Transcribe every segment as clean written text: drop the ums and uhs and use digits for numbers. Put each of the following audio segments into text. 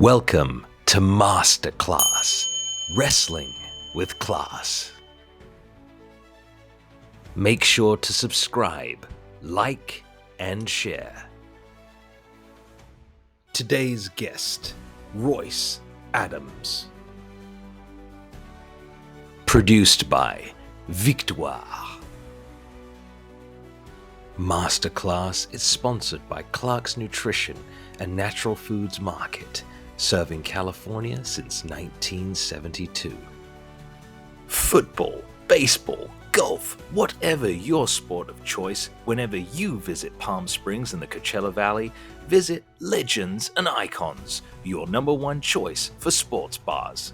Welcome to Masterclass Wrestling with Class. Make sure to subscribe, like, and share. Today's guest, Royce Adams. Produced by Victoire. Masterclass is sponsored by Clark's Nutrition and Natural Foods Market, serving California since 1972. Football, baseball, golf, whatever your sport of choice, whenever you visit Palm Springs in the Coachella Valley, visit Legends and Icons, your number one choice for sports bars.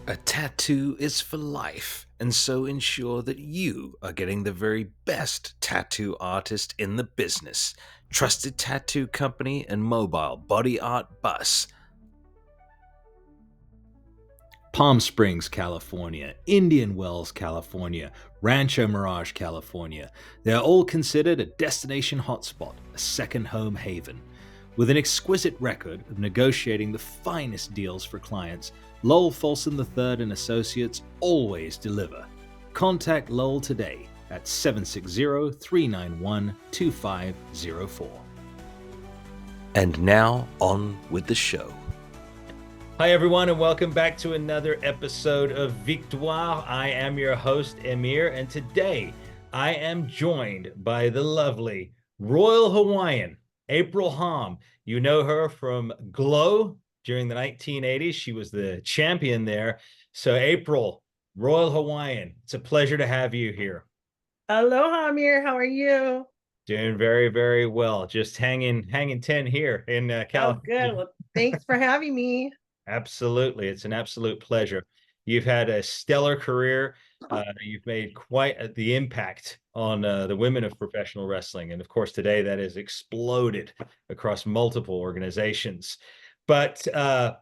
A tattoo is for life, and so ensure that you are getting the very best tattoo artist in the business. Trusted tattoo company and mobile body art bus. Palm Springs, California, Indian Wells, California, Rancho Mirage, California. They are all considered a destination hotspot, a second home haven. With an exquisite record of negotiating the finest deals for clients, Lowell Folsom III and Associates always deliver. Contact Lowell today at 760-391-2504. And now, on with the show. Hi, everyone, and welcome back to another episode of Victoire. I am your host, Emir, and today I am joined by the lovely Royal Hawaiian, April Hom. You know her from Glow during the 1980s. She was the champion there. So, April, Royal Hawaiian, it's a pleasure to have you here. Aloha, Amir. How are you? Doing very, very well. Just hanging 10 here in California. Oh, good. Well, thanks for having me. Absolutely. It's an absolute pleasure. You've had a stellar career. You've made quite the impact on the women of professional wrestling. And of course, today that has exploded across multiple organizations. But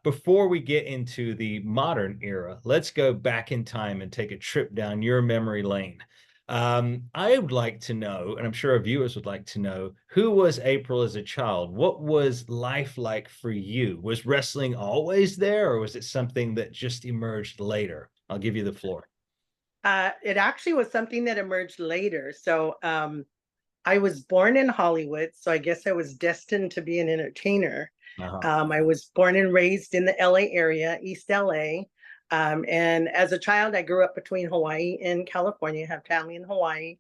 before we get into the modern era, let's go back in time and take a trip down your memory lane. I would like to know, and I'm sure our viewers would like to know, who was April as a child? What was life like for you? Was wrestling always there, or was it something that just emerged later? I'll give you the floor. It actually was something that emerged later. So I was born in Hollywood, so I guess I was destined to be an entertainer. I was born and raised in the LA area, East LA. And as a child, I grew up between Hawaii and California, have family in Hawaii.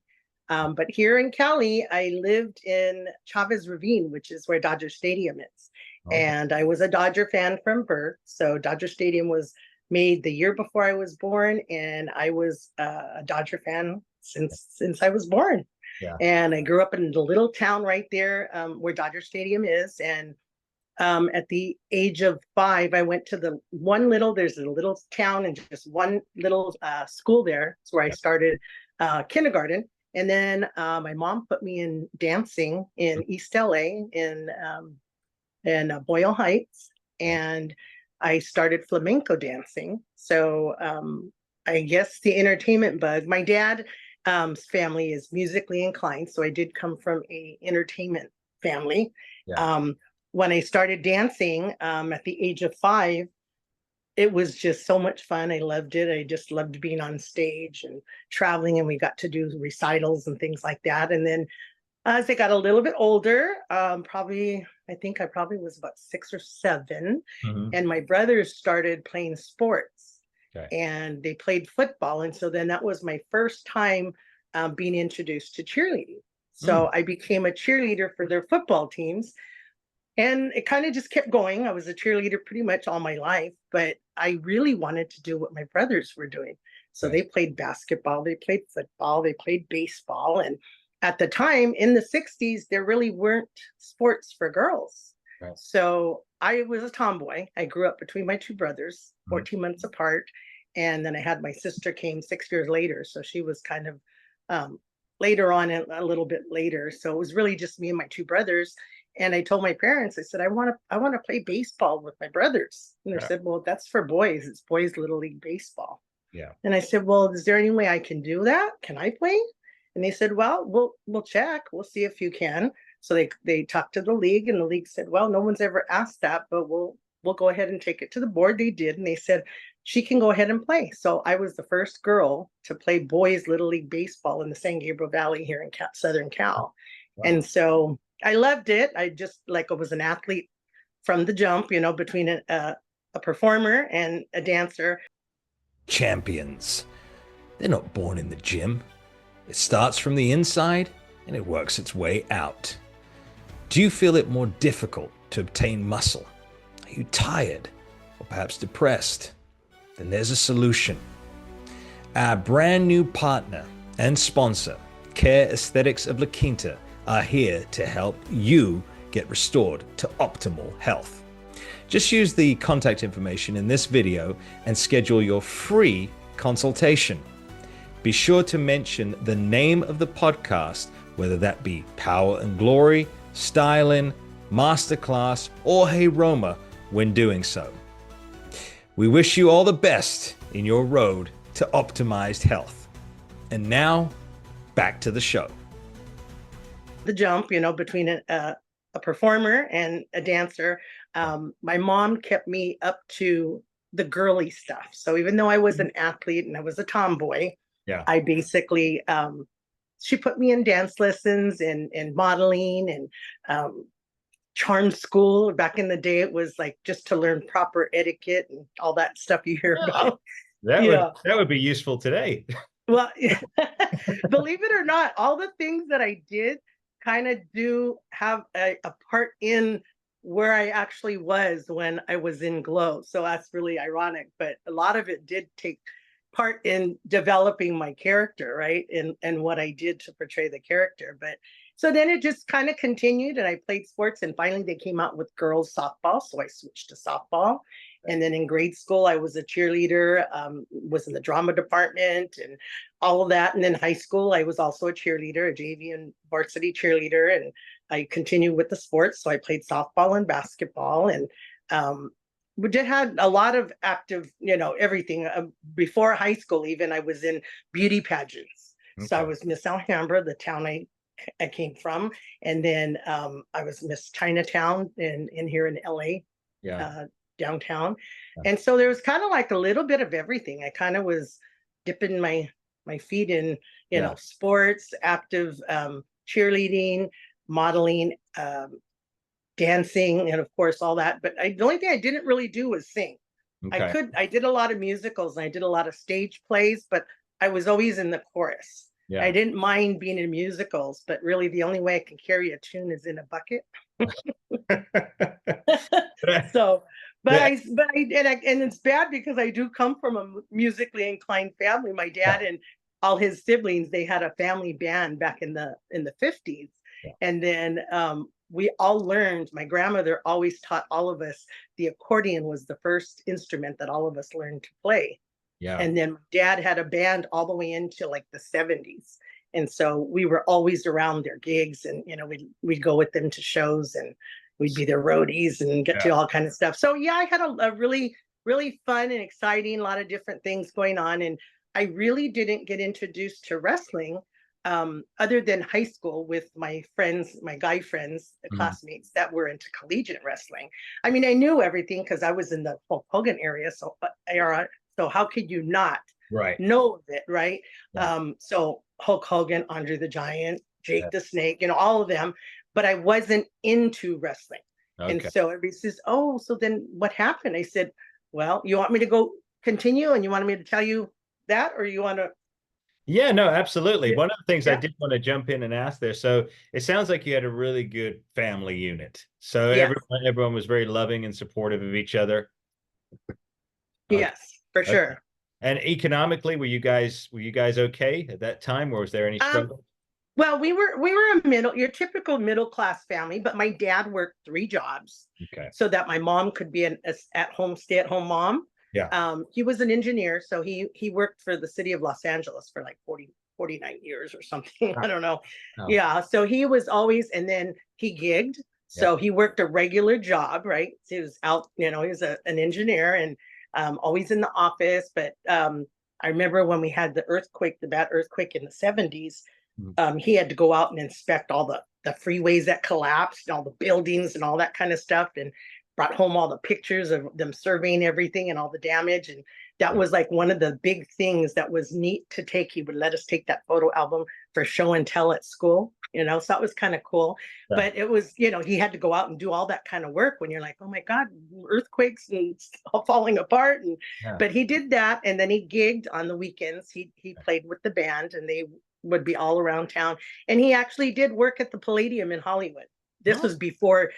But here in Cali, I lived in Chavez Ravine, which is where Dodger Stadium is. Okay. And I was a Dodger fan from birth. So Dodger Stadium was made the year before I was born. And I was a Dodger fan since I was born. Yeah. And I grew up in the little town right there where Dodger Stadium is. And at the age of 5, I went to there's a little town and just one little school there. It's where I started kindergarten. And then my mom put me in dancing in East LA in Boyle Heights. And I started flamenco dancing. So I guess the entertainment bug, my dad's family is musically inclined. So I did come from a entertainment family. Yeah. When I started dancing at the age of 5, it was just so much fun. I loved it. I just loved being on stage and traveling, and we got to do recitals and things like that. And then as I got a little bit older, I think I probably was about 6 or 7, and my brothers started playing sports. Okay. And they played football. And so then that was my first time being introduced to cheerleading. So I became a cheerleader for their football teams. And it kind of just kept going. I was a cheerleader pretty much all my life, but I really wanted to do what my brothers were doing. So Right. They played basketball, they played football, they played baseball. And at the time in the 60s, there really weren't sports for girls. Right. So I was a tomboy. I grew up between my 2 brothers, 14 months apart. And then I had my sister came 6 years later. So she was kind of later on, a little bit later. So it was really just me and my 2 brothers. And I told my parents, I said, I want to play baseball with my brothers. And they said, well, that's for boys. It's boys' little league baseball. Yeah. And I said, well, is there any way I can do that? Can I play? And they said, well, we'll check. We'll see if you can. So they talked to the league, and the league said, well, no one's ever asked that, but we'll go ahead and take it to the board. They did, and they said she can go ahead and play. So I was the first girl to play boys Little League baseball in the San Gabriel Valley here in Southern Cal. Wow. And so I loved it. I just I was an athlete from the jump, between a performer and a dancer. Champions. They're not born in the gym. It starts from the inside and it works its way out. Do you feel it more difficult to obtain muscle? Are you tired or perhaps depressed? Then there's a solution. Our brand new partner and sponsor, Care Aesthetics of La Quinta, are here to help you get restored to optimal health. Just use the contact information in this video and schedule your free consultation. Be sure to mention the name of the podcast, whether that be Power and Glory, Styling, Masterclass, or Hey Roma, when doing so. We wish you all the best in your road to optimized health. And now, back to the show. The jump, between a performer and a dancer, my mom kept me up to the girly stuff. So even though I was an athlete and I was a tomboy, I basically, she put me in dance lessons and modeling and charm school. Back in the day, it was just to learn proper etiquette and all that stuff you hear about. That would be useful today. Well, believe it or not, all the things that I did kind of do have a part in where I actually was when I was in Glow. So that's really ironic, but a lot of it did take part in developing my character, right? And what I did to portray the character. But so then it just kind of continued, and I played sports, and finally they came out with girls softball. So I switched to softball. And then in grade school, I was a cheerleader, was in the drama department and all of that. And then high school, I was also a cheerleader, a JV and varsity cheerleader. And I continued with the sports. So I played softball and basketball, and we did had a lot of active, everything. Before high school, even, I was in beauty pageants. Okay. So I was Miss Alhambra, the town I came from. And then I was Miss Chinatown in here in LA. Yeah. Downtown. And so there was kind of a little bit of everything. I kind of was dipping my feet in, sports, active cheerleading, modeling, dancing, and of course all that. But the only thing I didn't really do was sing. Okay. I did a lot of musicals and I did a lot of stage plays, but I was always in the chorus. Yeah. I didn't mind being in musicals, but really the only way I can carry a tune is in a bucket. So, and it's bad because I do come from a musically inclined family. My dad and all his siblings, they had a family band back in the 50s. Yeah. And then we all learned, my grandmother always taught all of us, the accordion was the first instrument that all of us learned to play. Yeah. And then my dad had a band all the way into the 70s. And so we were always around their gigs, and we'd go with them to shows, and we'd be their roadies and get to all kind of stuff. So I had a really, really fun and exciting, a lot of different things going on. And I really didn't get introduced to wrestling other than high school with my friends, my guy friends, classmates that were into collegiate wrestling. I mean, I knew everything because I was in the Hulk Hogan area. So how could you not know of it, right? Yeah. So Hulk Hogan, Andre the Giant, Jake the Snake, all of them. But I wasn't into wrestling. Okay. And so everybody says, oh, so then what happened? I said, well, you want me to go continue and you want me to tell you that, or you want to? Yeah, no, absolutely. One of the things I did want to jump in and ask there. So it sounds like you had a really good family unit. So everyone was very loving and supportive of each other. Yes, for sure. And economically, were you guys okay at that time, or was there any struggle? Well, we were your typical middle class family, but my dad worked 3 jobs, so that my mom could be an stay at home mom. Yeah. He was an engineer, so he worked for the city of Los Angeles for 49 years or something. I don't know. Oh. Yeah. So he was always, and then he gigged. So he worked a regular job, right? So he was out, he was an engineer and always in the office. But I remember when we had the bad earthquake in the 70s, he had to go out and inspect all the freeways that collapsed and all the buildings and all that kind of stuff, and brought home all the pictures of them surveying everything and all the damage. And that was like one of the big things that was neat to take. He would let us take that photo album for show and tell at school, so that was kind of cool. Yeah. But it was, he had to go out and do all that kind of work when you're like, oh my God, earthquakes and all falling apart. And but he did that, and then he gigged on the weekends. He played with the band, and they would be all around town. And he actually did work at the Palladium in Hollywood. This was before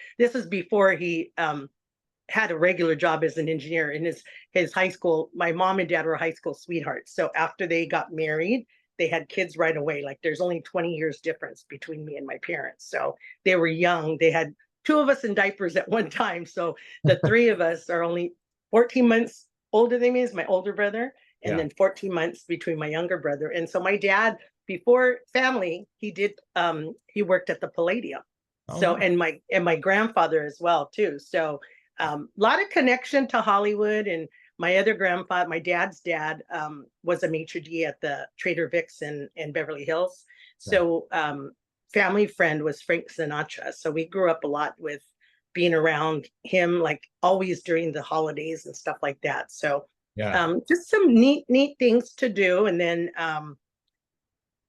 he had a regular job as an engineer. In his high school, my mom and dad were high school sweethearts. So after they got married, they had kids right away. Like, there's only 20 years difference between me and my parents. So they were young. They had 2 of us in diapers at one time. So the 3 of us are only 14 months older than me, is my older brother, and then 14 months between my younger brother. And so my dad, before family, he worked at the Palladium. So, and my grandfather as well too. So a lot of connection to Hollywood. And my other grandfather, my dad's dad, was a maitre d' at the Trader Vic's in Beverly Hills. So family friend was Frank Sinatra. So we grew up a lot with being around him, like always during the holidays and stuff like that. So just some neat things to do. And then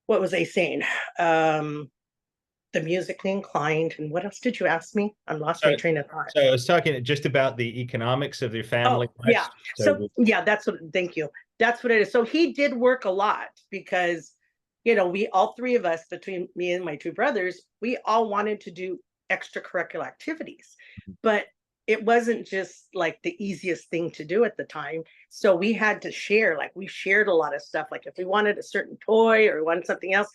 what was I saying? The musically inclined. And what else did you ask me? I lost my train of thought. So I was talking just about the economics of your family. Oh, yeah. That's what, thank you. That's what it is. So he did work a lot because, we, all 3 of us, between me and my 2 brothers, we all wanted to do extracurricular activities, but it wasn't just like the easiest thing to do at the time. So we had to share, like we shared a lot of stuff. Like if we wanted a certain toy or wanted something else,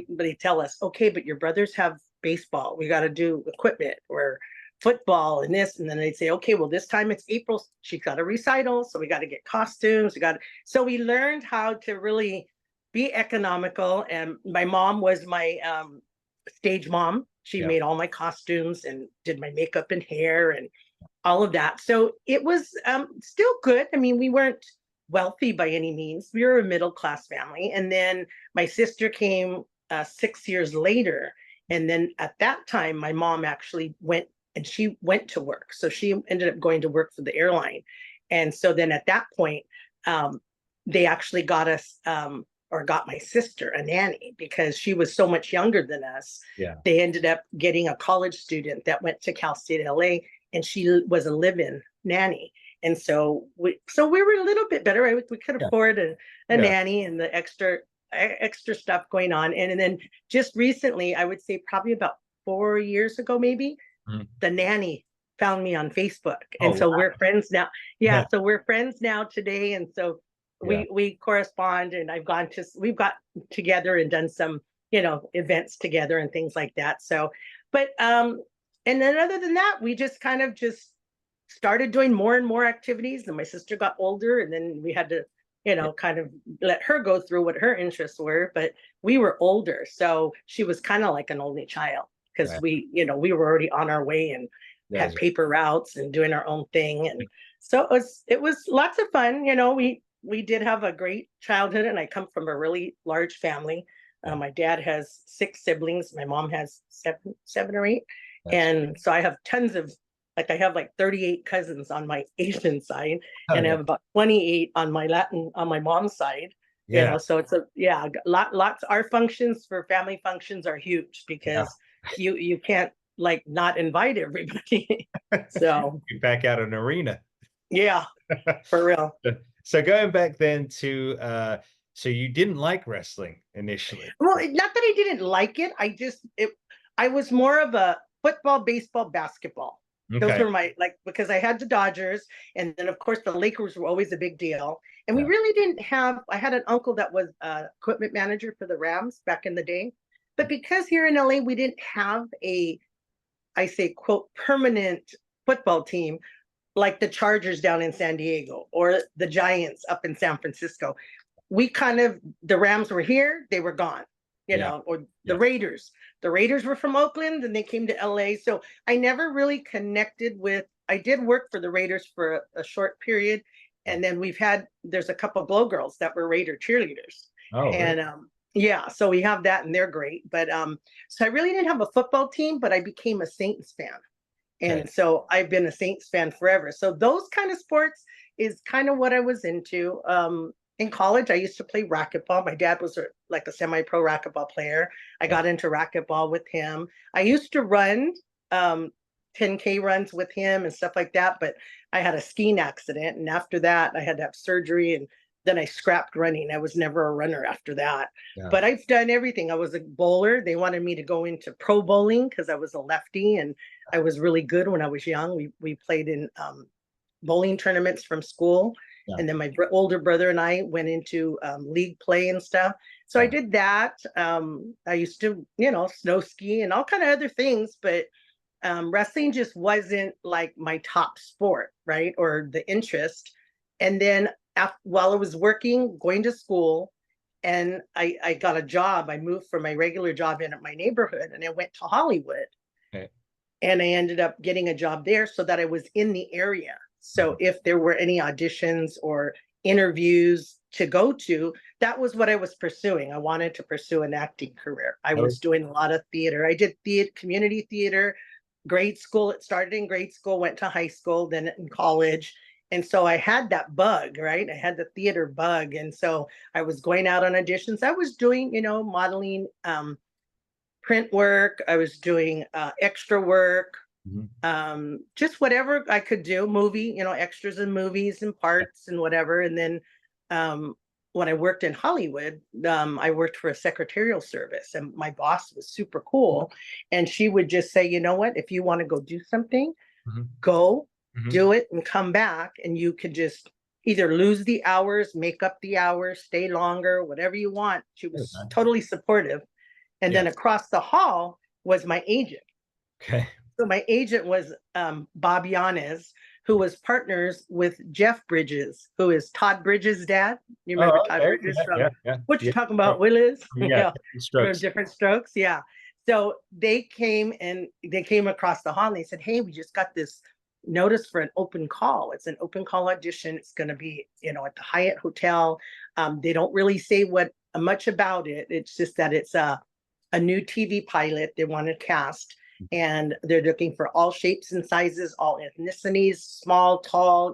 they tell us, okay, but your brothers have baseball. We got to do equipment or football and this. And then they'd say, okay, well, this time it's April. She's got a recital. So we got to get costumes. So we learned how to really be economical. And my mom was my stage mom. She made all my costumes and did my makeup and hair and all of that. So it was still good. I mean, we weren't wealthy by any means. We were a middle-class family. And then my sister came 6 years later. And then at that time, my mom actually went to work. So she ended up going to work for the airline. And so then at that point, they actually got us or got my sister a nanny because she was so much younger than us. They ended up getting a college student that went to Cal State LA, and she was a live-in nanny. And so we were a little bit better. We could afford a nanny and the extra stuff going on. And then just recently, I would say probably about 4 years ago, maybe, the nanny found me on Facebook. And so we're friends now. So we're friends now today. And so we correspond, and we've got together and done some, events together and things like that. So, but, and then other than that, we just kind of started doing more and more activities. And my sister got older, and then we had to, kind of let her go through what her interests were, but we were older. So she was kind of like an only child because we were already on our way and had paper routes and doing our own thing. And so it was lots of fun. We did have a great childhood, and I come from a really large family. My dad has 6 siblings. My mom has seven or 8. And so I have tons of, I have 38 cousins on my Asian side, and I have about 28 on my mom's side. So it's lots. Our functions for family functions are huge because you can't not invite everybody. So you back out an arena. Yeah, for real. So going back then to so you didn't like wrestling initially. Well, not that I didn't like it. I was more of a football, baseball, basketball. Those were my, because I had the Dodgers, and then of course the Lakers were always a big deal. And we really didn't I had an uncle that was equipment manager for the Rams back in the day. But because here in LA, we didn't have I say, quote, permanent football team like the Chargers down in San Diego or the Giants up in San Francisco. The Rams were here, they were gone, or the Raiders. The Raiders were from Oakland and they came to LA. So I never really connected I did work for the Raiders for a short period. And then there's a couple of Glow Girls that were Raider cheerleaders. Oh, and really? Yeah, so we have that and they're great. But so I really didn't have a football team, but I became a Saints fan. Okay. And so I've been a Saints fan forever. So those kind of sports is kind of what I was into. In college, I used to play racquetball. My dad was like a semi-pro racquetball player. I Yeah. got into racquetball with him. I used to run 10K runs with him and stuff like that, but I had a skiing accident. And after that, I had to have surgery and then I scrapped running. I was never a runner after that. Yeah. But I've done everything. I was a bowler. They wanted me to go into pro bowling because I was a lefty and I was really good when I was young. We played in bowling tournaments from school. Yeah. And then my older brother and I went into league play and stuff. So I did that. I used to, snow ski and all kind of other things, but wrestling just wasn't like my top sport, right? Or the interest. And then while I was working, going to school, and I got a job. I moved from my regular job in my neighborhood and I went to Hollywood. Okay. And I ended up getting a job there so that I was in the area. So if there were any auditions or interviews to go to, that was what I was pursuing. I wanted to pursue an acting career. I was doing a lot of theater. I did community theater, grade school. It started in grade school, went to high school, then in college. And so I had that bug, right? I had the theater bug. And so I was going out on auditions. I was doing, modeling, print work. I was doing extra work, just whatever I could do, movie, extras in movies and parts and whatever. And then when I worked in Hollywood, I worked for a secretarial service and my boss was super cool. And she would just say, you know what, if you want to go do something, go do it and come back. And you could just either lose the hours, make up the hours, stay longer, whatever you want. She was totally supportive. And then across the hall was my agent. Okay. So my agent was Bob Yanez, who was partners with Jeff Bridges, who is Todd Bridges' dad. You remember Todd Bridges from what you talking about, Willis? Yeah, from Different Strokes. Yeah. So they came across the hall and they said, hey, we just got this notice for an open call. It's an open call audition. It's going to be, at the Hyatt Hotel. They don't really say much about it. It's just that it's a new TV pilot they want to cast. And they're looking for all shapes and sizes, all ethnicities, small, tall,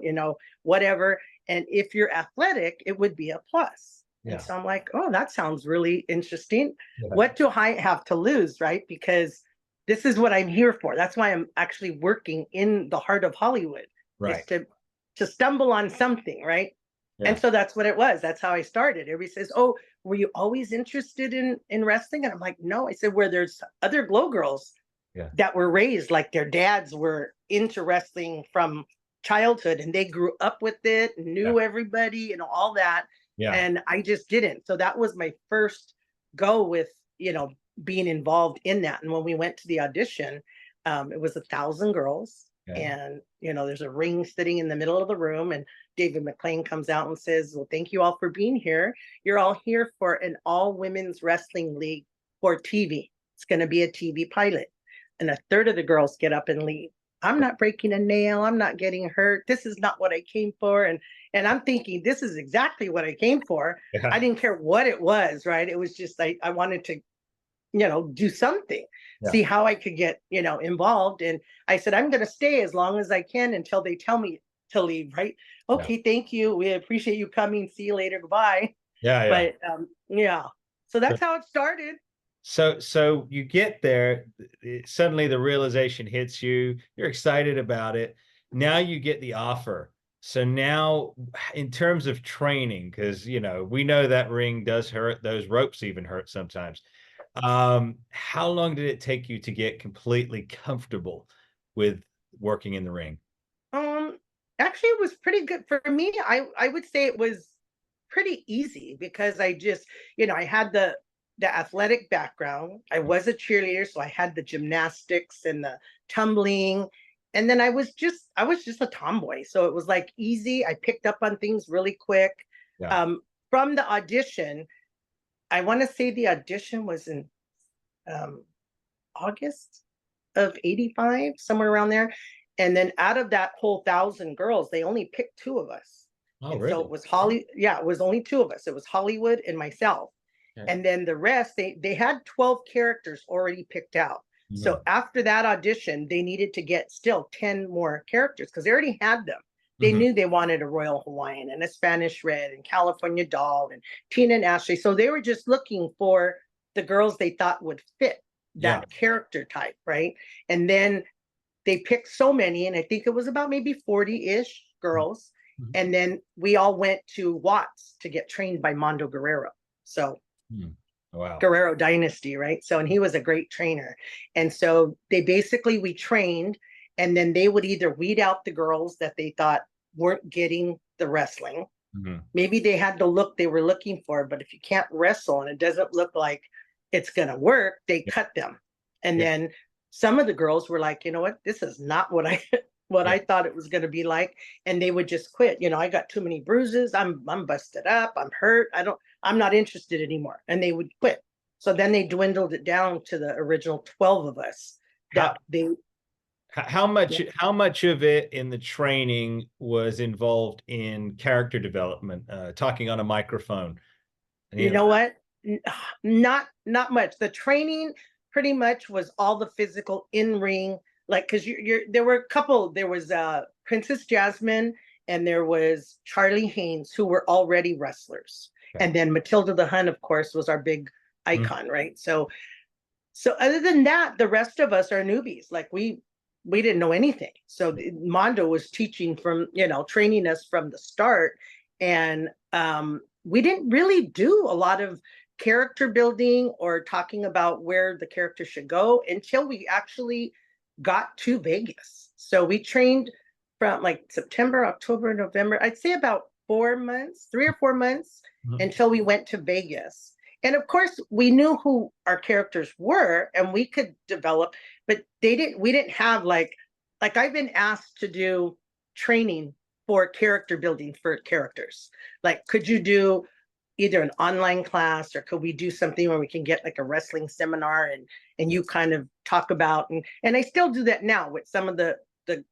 whatever. And if you're athletic, it would be a plus. Yeah. And so I'm like, oh, that sounds really interesting. Yeah. What do I have to lose, right? Because this is what I'm here for. That's why I'm actually working in the heart of Hollywood, right? Is to stumble on something, right? Yeah. And so that's what it was. That's how I started. Everybody says, oh, were you always interested in wrestling? And I'm like, no. I said, where there's other Glow Girls that were raised like their dads were into wrestling from childhood and they grew up with it and knew everybody and all that. Yeah. And I just didn't. So that was my first go with, being involved in that. And when we went to the audition, it was 1,000 girls. Okay. And, there's a ring sitting in the middle of the room and David McLean comes out and says, well, thank you all for being here. You're all here for an all women's wrestling league for TV. It's going to be a TV pilot. And a third of the girls get up and leave. I'm not breaking a nail. I'm not getting hurt. This is not what I came for. And I'm thinking, this is exactly what I came for. Yeah. I didn't care what it was, right? It was just, I wanted to, do something, see how I could get, involved. And I said, I'm going to stay as long as I can until they tell me to leave, right? Okay, thank you. We appreciate you coming. See you later. Goodbye. Yeah. But so that's how it started. So you get there, suddenly the realization hits you, you're excited about it. Now you get the offer. So now in terms of training, because, we know that ring does hurt, those ropes even hurt sometimes. How long did it take you to get completely comfortable with working in the ring? Actually, it was pretty good for me. I would say it was pretty easy because I just, I had the athletic background. I was a cheerleader, so I had the gymnastics and the tumbling. And then I was just a tomboy. So it was like easy. I picked up on things really quick. Yeah. From the audition, I want to say the audition was in August of '85, somewhere around there. And then out of that whole 1,000 girls, they only picked 2 of us. Oh, really? So it was it was only 2 of us. It was Hollywood and myself. Okay. And then the rest, they had 12 characters already picked out. So after that audition, they needed to get still 10 more characters because they already had them. They knew they wanted a Royal Hawaiian and a Spanish Red and California Doll and Tina and Ashley. So they were just looking for the girls they thought would fit that character type, right? And then they picked so many, and I think it was about maybe 40-ish girls. And then we all went to Watts to get trained by Mondo Guerrero. So Wow. Guerrero Dynasty, right? So, and he was a great trainer. And so they basically, we trained, and then they would either weed out the girls that they thought weren't getting the wrestling. Maybe they had the look they were looking for, but if you can't wrestle and it doesn't look like it's going to work, they cut them. And then some of the girls were like, you know what, this is not what I I thought it was going to be like, and they would just quit. You know, I got too many bruises, I'm busted up, I'm hurt, I'm not interested anymore, and they would quit. So then they dwindled it down to the original 12 of us. How much of it in the training was involved in character development, talking on a microphone? You know what? Not much. The training pretty much was all the physical in-ring, like, because there were a couple. There was Princess Jasmine and there was Charlie Haynes, who were already wrestlers. And then Matilda the Hun, of course, was our big icon, right? So other than that, the rest of us are newbies. Like we didn't know anything. So Mondo was teaching from, training us from the start. And we didn't really do a lot of character building or talking about where the character should go until we actually got to Vegas. So we trained from like September, October, November, I'd say about 4 months, 3 or 4 months until we went to Vegas. And of course, we knew who our characters were and we could develop, but we didn't have like I've been asked to do training for character building for characters. Like, could you do either an online class or could we do something where we can get like a wrestling seminar and you kind of talk about, and I still do that now with some of the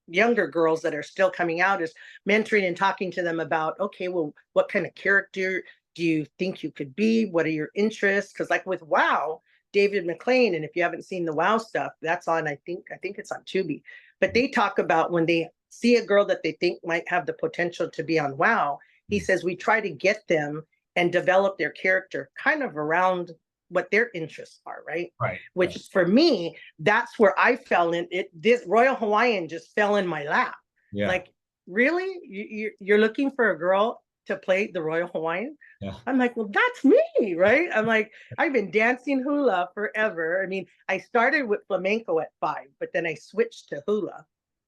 younger girls that are still coming out, is mentoring and talking to them about, okay, well, what kind of character do you think you could be? What are your interests? Because like with WoW, David McLean, and if you haven't seen the WoW stuff, that's on, I think it's on Tubi. But they talk about when they see a girl that they think might have the potential to be on WoW, he says we try to get them and develop their character kind of around what their interests are, right? Right. Which for me, that's where I fell in it. This Royal Hawaiian just fell in my lap. Yeah. Like, really? You're looking for a girl to play the Royal Hawaiian? Yeah. I'm like, well, that's me, right? I'm like, I've been dancing hula forever. I mean, I started with flamenco at 5, but then I switched to hula.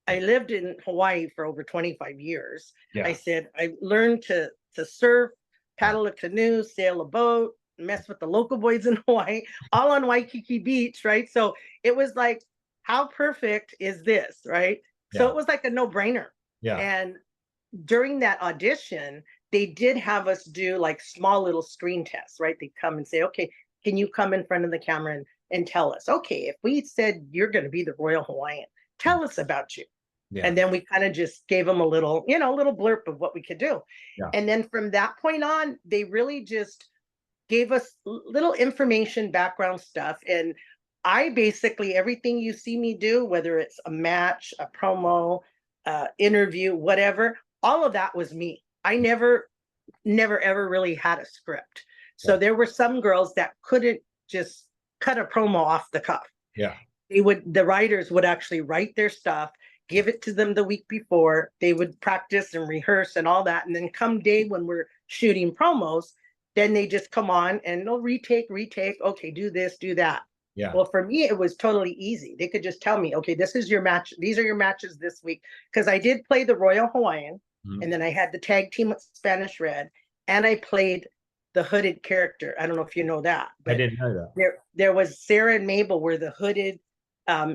I lived in Hawaii for over 25 years. Yeah. I said, I learned to surf, paddle a canoe, sail a boat, mess with the local boys in Hawaii, all on Waikiki Beach, right? So it was like, how perfect is this, right? Yeah. So it was like a no-brainer. Yeah. And during that audition, they did have us do like small little screen tests, right? They'd come and say, okay, can you come in front of the camera and tell us, okay, if we said you're going to be the Royal Hawaiian, tell us about you. Yeah. And then we kind of just gave them a little blurb of what we could do. Yeah. And then from that point on, they really just gave us little information, background stuff. And I basically, everything you see me do, whether it's a match, a promo, interview, whatever, all of that was me. I never ever really had a script. So there were some girls that couldn't just cut a promo off the cuff. Yeah. The writers would actually write their stuff, give it to them the week before. They would practice and rehearse and all that. And then come day when we're shooting promos, then they just come on and they'll retake. Okay, do this, do that. Yeah. Well, for me, it was totally easy. They could just tell me, okay, this is your match. These are your matches this week. Because I did play the Royal Hawaiian, and then I had the tag team with Spanish Red, and I played the hooded character. I don't know if you know that. I didn't know that. There was Sarah and Mabel were the hooded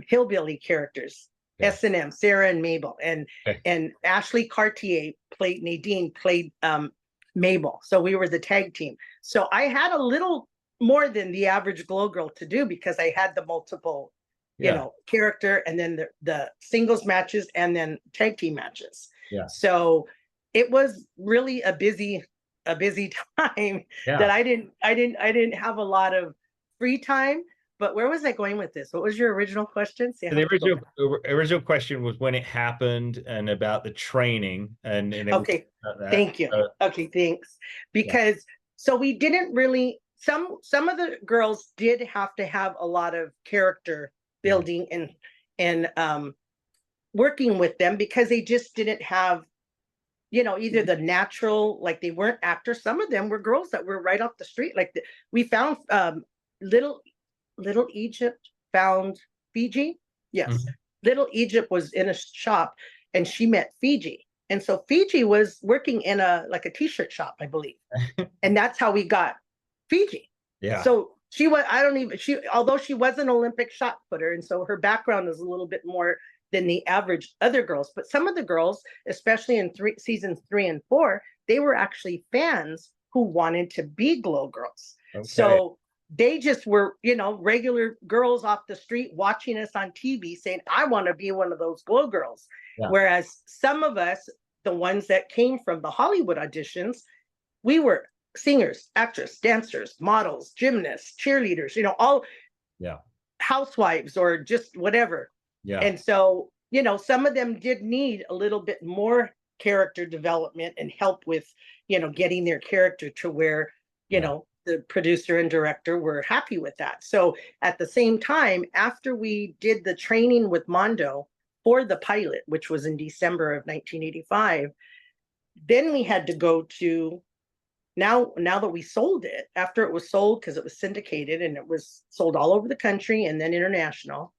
hillbilly characters. Okay. S&M, Sarah and Mabel, and Ashley Cartier Nadine played Mabel. So we were the tag team. So I had a little more than the average glow girl to do because I had the multiple, character, and then the singles matches and then tag team matches. Yeah. So it was really a busy a busy time Yeah. that I didn't have a lot of free time. But where was I going with this? What was your original question? See, I The have to go back. original question was when it happened and about the training and it was Okay, about that. thank you. Okay, thanks. Because so we didn't really, some of the girls did have to have a lot of character building and working with them because they just didn't have, you know, either the natural, like they weren't actors. Some of them were girls that were right off the street. Like we found little Egypt found Fiji. Yes. Mhm. Little Egypt was in a shop and she met Fiji. And so Fiji was working in a like a t-shirt shop, I believe. And that's how we got Fiji. Yeah. So she was, I don't even, she, although she was an Olympic shot putter, and so her background is a little bit more than the average other girls. But some of the girls, especially in seasons 3 and 4, they were actually fans who wanted to be Glow Girls. Okay. So they just were, you know, regular girls off the street watching us on TV saying, I want to be one of those Glow Girls. Yeah. Whereas some of us, the ones that came from the Hollywood auditions, we were singers, actors, dancers, models, gymnasts, cheerleaders, you know, all housewives or just whatever. Yeah. And so, you know, some of them did need a little bit more character development and help with, you know, getting their character to where, you know, the producer and director were happy with that. So at the same time, after we did the training with Mondo for the pilot, which was in December of 1985, then we had to go to, now that we sold it, after it was sold, because it was syndicated and it was sold all over the country and then international,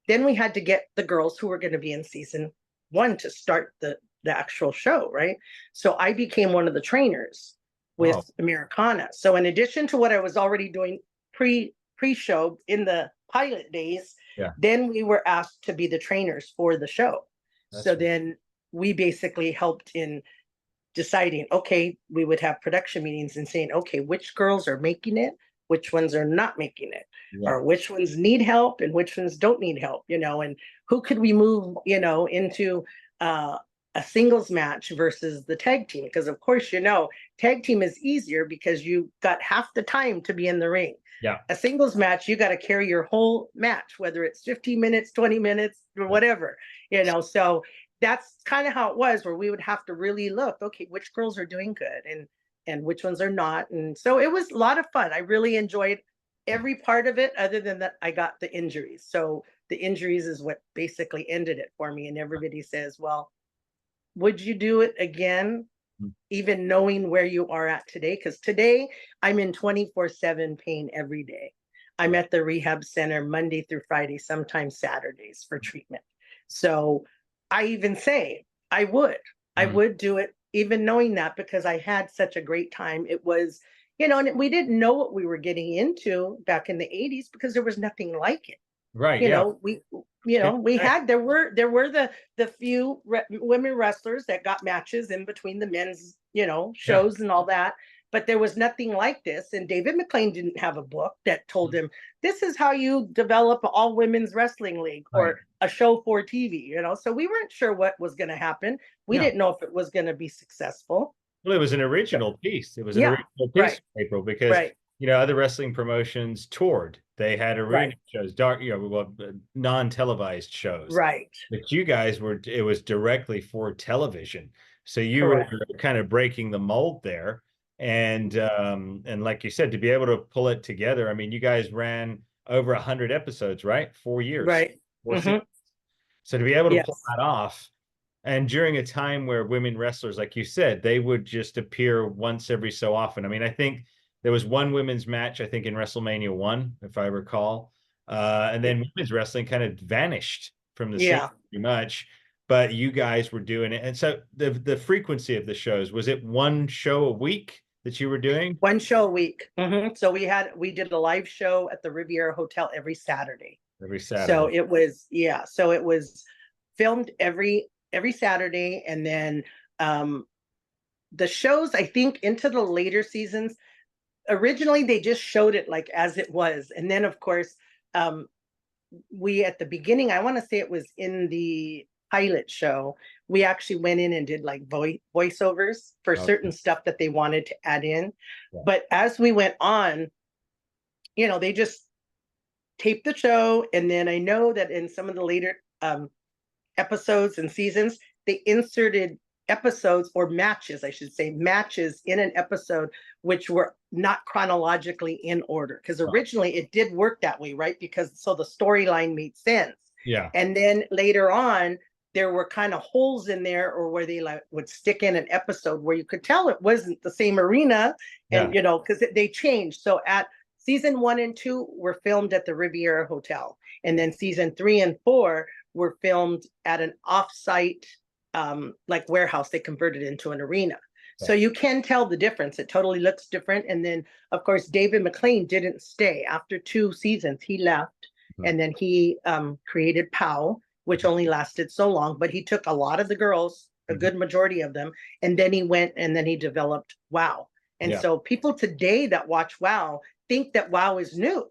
then we had to get the girls who were going to be in season 1 to start the actual show, right? So I became one of the trainers with Americana. So in addition to what I was already doing pre-show in the pilot days, then we were asked to be the trainers for the show. So then we basically helped in deciding, okay, we would have production meetings and saying, okay, which girls are making it, which ones are not making it, or which ones need help and which ones don't need help, you know, and who could we move, you know, into a singles match versus the tag team? Because of course, you know, tag team is easier because you got half the time to be in the ring. Yeah. A singles match, you got to carry your whole match, whether it's 15 minutes, 20 minutes, or whatever, you know. So that's kind of how it was, where we would have to really look, okay, which girls are doing good and which ones are not. And so it was a lot of fun. I really enjoyed every part of it, other than that I got the injuries. So the injuries is what basically ended it for me. And everybody says, well, would you do it again, even knowing where you are at today? Because today I'm in 24/7 pain every day. I'm at the rehab center Monday through Friday, sometimes Saturdays for treatment. So I even say I would do it, even knowing that, because I had such a great time. It was, you know, and we didn't know what we were getting into back in the 80s because there was nothing like it. Right. You know, we had, there were the few women wrestlers that got matches in between the men's, you know, shows and all that. But there was nothing like this. And David McLean didn't have a book that told him, this is how you develop an all women's wrestling league or a show for TV, you know? So we weren't sure what was going to happen. We didn't know if it was going to be successful. Well, it was an original piece. It was an original piece, April, because, you know, other wrestling promotions toured. They had arena shows, dark, you know, non-televised shows. Right. But you guys were, it was directly for television. So you were kind of breaking the mold there. And like you said, to be able to pull it together, I mean, you guys ran over 100 episodes, right? 4 years. Right. So to be able to pull that off, and during a time where women wrestlers, like you said, they would just appear once every so often. I mean, I think there was one women's match, I think in WrestleMania 1, if I recall. And then women's wrestling kind of vanished from the scene pretty much. But you guys were doing it. And so the frequency of the shows, was it one show a week that you were doing? One show a week. So we did a live show at the Riviera Hotel every Saturday. Every Saturday. So it was, so it was filmed every Saturday. And then the shows, I think into the later seasons, originally they just showed it like as it was. And then of course, we at the beginning, I want to say it was in the pilot show, we actually went in and did like voiceovers for certain stuff that they wanted to add in. Yeah. But as we went on, you know, they just taped the show. And then I know that in some of the later episodes and seasons, they inserted episodes or matches, I should say, matches in an episode which were not chronologically in order. Because originally it did work that way, right? Because so the storyline made sense. Yeah. And then later on, there were kind of holes in there, or where they like would stick in an episode where you could tell it wasn't the same arena, and you know, because they changed. So at season 1 and 2 were filmed at the Riviera Hotel, and then season 3 and 4 were filmed at an off-site like warehouse they converted into an arena. So you can tell the difference. It totally looks different. And then, of course, David McLean didn't stay. After 2 seasons, he left. And then he created POW, which only lasted so long. But he took a lot of the girls, a good majority of them, and then he went and then he developed WOW. And so people today that watch WOW think that WOW is new.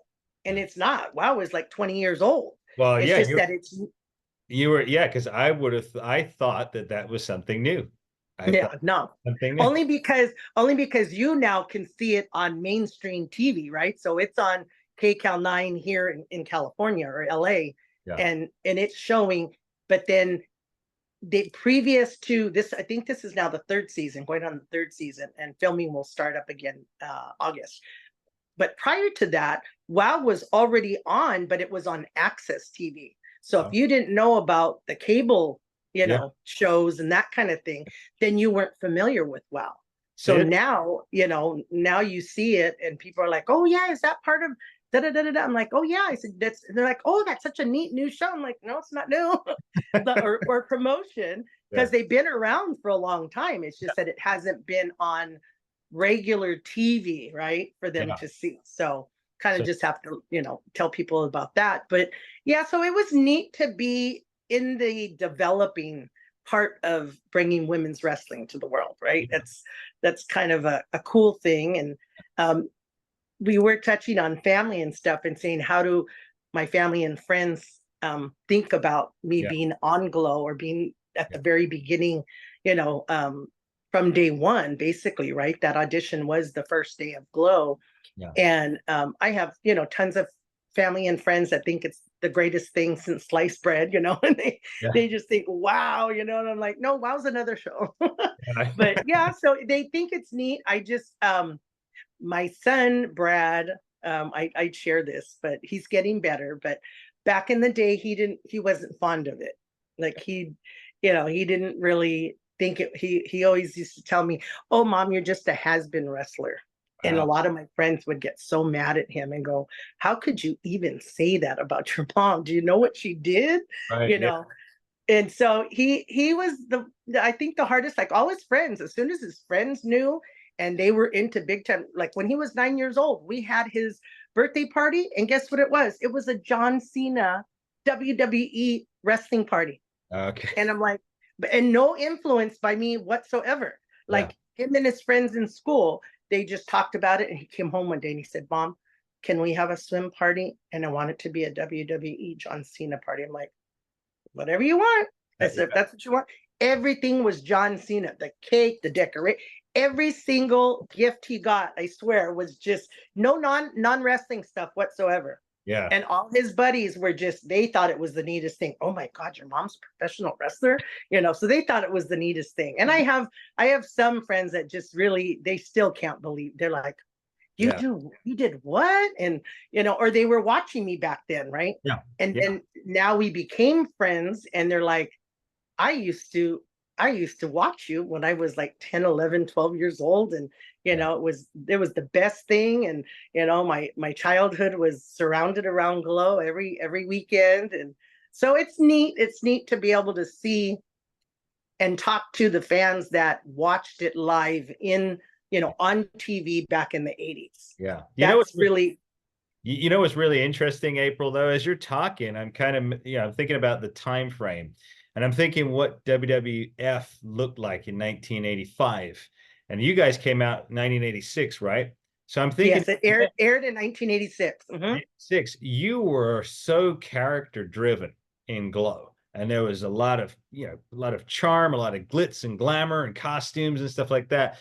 And it's not. WOW is like 20 years old. Well, it's just that it's... You were, because I thought that was something new. No, only because you now can see it on mainstream TV, right? So it's on KCAL 9 here in California or LA, and it's showing. But then the previous to this, I think this is now the 3rd season, going on the 3rd season, and filming will start up again August. But prior to that, WOW was already on, but it was on Access TV. So if you didn't know about the cable, you know, shows and that kind of thing, then you weren't familiar with WOW. So now, you know, now you see it and people are like, oh yeah, is that part of da da da da? I'm like, oh yeah. I said, that's, they're like, oh, that's such a neat new show. I'm like, no, it's not new. or promotion, because they've been around for a long time. It's just that it hasn't been on regular TV, right, for them to see. So kind of just have to, you know, tell people about that. But yeah, so it was neat to be in the developing part of bringing women's wrestling to the world, right? That's kind of a cool thing. And we were touching on family and stuff and saying, how do my family and friends think about me being on Glow, or being at the very beginning, you know, from day one, basically, right? That audition was the first day of Glow. And I have, you know, tons of family and friends that think it's the greatest thing since sliced bread, you know, and they just think, wow, you know, and I'm like, no, WOW's another show. But yeah, so they think it's neat. I just, my son, Brad, I'd share this, but he's getting better. But back in the day, he wasn't fond of it. Like you know, he didn't really think it, he always used to tell me, oh, Mom, you're just a has-been wrestler. And a lot of my friends would get so mad at him and go, how could you even say that about your mom? Do you know what she did? You know? And so he was I think the hardest, like all his friends, as soon as his friends knew and they were into big time, like when he was 9 years old, we had his birthday party. And guess what it was? It was a John Cena WWE wrestling party. Okay. And I'm like, and no influence by me whatsoever. Like him and his friends in school, they just talked about it. And he came home one day and he said, Mom, can we have a swim party? And I want it to be a WWE John Cena party. I'm like, whatever you want. I said, if that's what you want. Everything was John Cena, the cake, the decoration, every single gift he got, I swear, was just no non-wrestling stuff whatsoever. Yeah. And all his buddies were just, they thought it was the neatest thing. Oh my God, your mom's a professional wrestler, you know, so they thought it was the neatest thing. And I have some friends that just really, they still can't believe. They're like, you did what? And, you know, or they were watching me back then, right? Yeah. And then now we became friends and they're like, I used to watch you when I was like 10, 11, 12 years old. And, you know, it was the best thing. And, you know, my childhood was surrounded around Glow every weekend. And so it's neat. It's neat to be able to see and talk to the fans that watched it live in, you know, on TV back in the 80s. Yeah. That's really, you know, what's really interesting, April, though, as you're talking, I'm kind of, you know, I'm thinking about the time frame. And I'm thinking what WWF looked like in 1985. And you guys came out in 1986, right? So I'm thinking... Yes, it aired in 1986. Mm-hmm. 86. You were so character-driven in Glow. and there was a lot of, a lot of charm, a lot of glitz and glamour and costumes and stuff like that.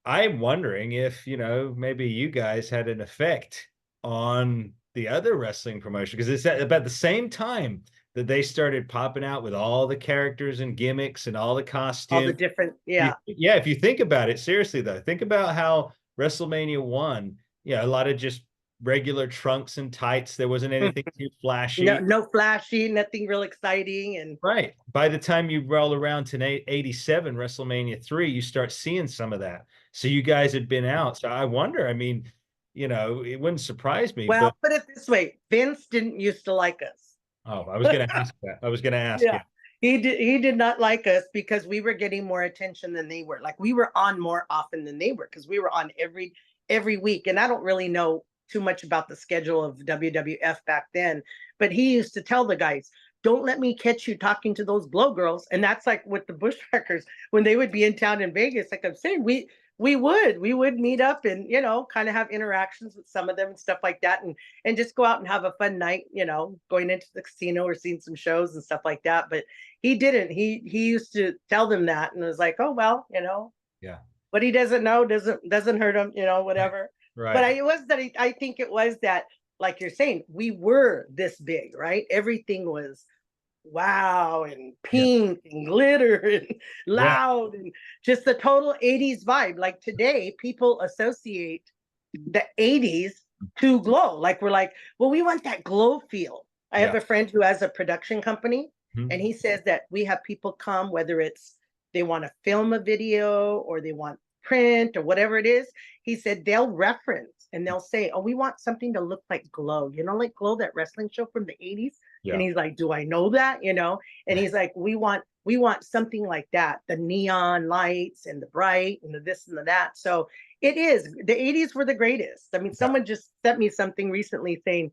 I'm wondering if, maybe you guys had an effect on the other wrestling promotion, because it's at about the same time that they started popping out with all the characters and gimmicks and all the All the costumes. different, Yeah, if you think about it, seriously though, think about how WrestleMania 1, a lot of just regular trunks and tights. There wasn't anything too flashy. No flashy, nothing real exciting. And right. By the time you roll around to 87, WrestleMania 3, you start seeing some of that. So you guys had been out. So I wonder, I mean, it wouldn't surprise me. well, But put it this way, Vince didn't used to like us. oh, I was going to ask that. I was going to ask you. Yeah. He did not like us because we were getting more attention than they were. Like, we were on more often than they were, because we were on every week. And I don't really know too much about the schedule of WWF back then, but he used to tell the guys, don't let me catch you talking to those Glow girls. And that's like with the Bushwhackers, when they would be in town in Vegas, like I'm saying, we would meet up and, kind of have interactions with some of them and stuff like that, and just go out and have a fun night, going into the casino or seeing some shows and stuff like that. But he didn't. He used to tell them that, and it was like, oh well, Yeah. what he doesn't know doesn't hurt him, whatever. Right. But I think it was that, like you're saying, we were this big, right? Everything was wow and pink and glitter and loud and just the total 80s vibe. Like today, people associate the 80s to Glow. Like, we're like, well, we want that Glow feel. I have a friend who has a production company, and he says that we have people come, whether it's they want to film a video or they want print or whatever it is. He said they'll reference and they'll say, oh, we want something to look like Glow, like Glow, that wrestling show from the 80s. And he's like, do I know that? And he's like, we want something like that, the neon lights and the bright and the this and the that. So it is, the 80s were the greatest. I mean, someone just sent me something recently saying,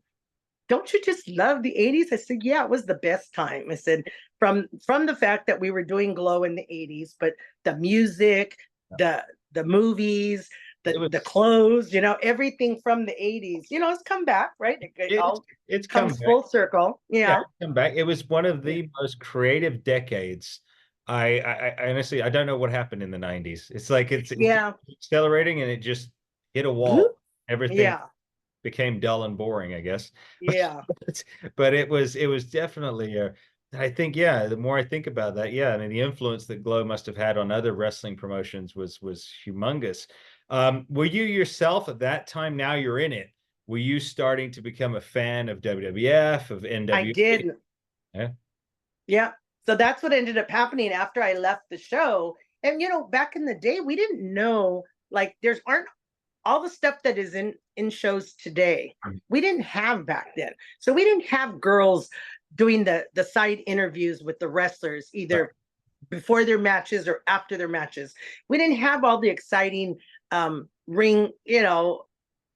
don't you just love the 80s? I said, yeah, it was the best time. I said, from the fact that we were doing Glow in the 80s, but the music, the movies, the clothes, everything from the 80s, it's come back, right? It comes full circle. Yeah. It's come back. It was one of the most creative decades. I honestly, I don't know what happened in the 90s. It's like it's accelerating, and it just hit a wall. Everything became dull and boring, I guess. Yeah. But it was definitely I think, the more I think about that, I mean, the influence that Glow must have had on other wrestling promotions was humongous. Were you yourself at that time, now you're in it, were you starting to become a fan of WWF, of NWA? I did. Yeah. So that's what ended up happening after I left the show. And, back in the day, we didn't know, like, aren't all the stuff that is in shows today, we didn't have back then. So we didn't have girls doing the side interviews with the wrestlers, either before their matches or after their matches. We didn't have all the exciting ring,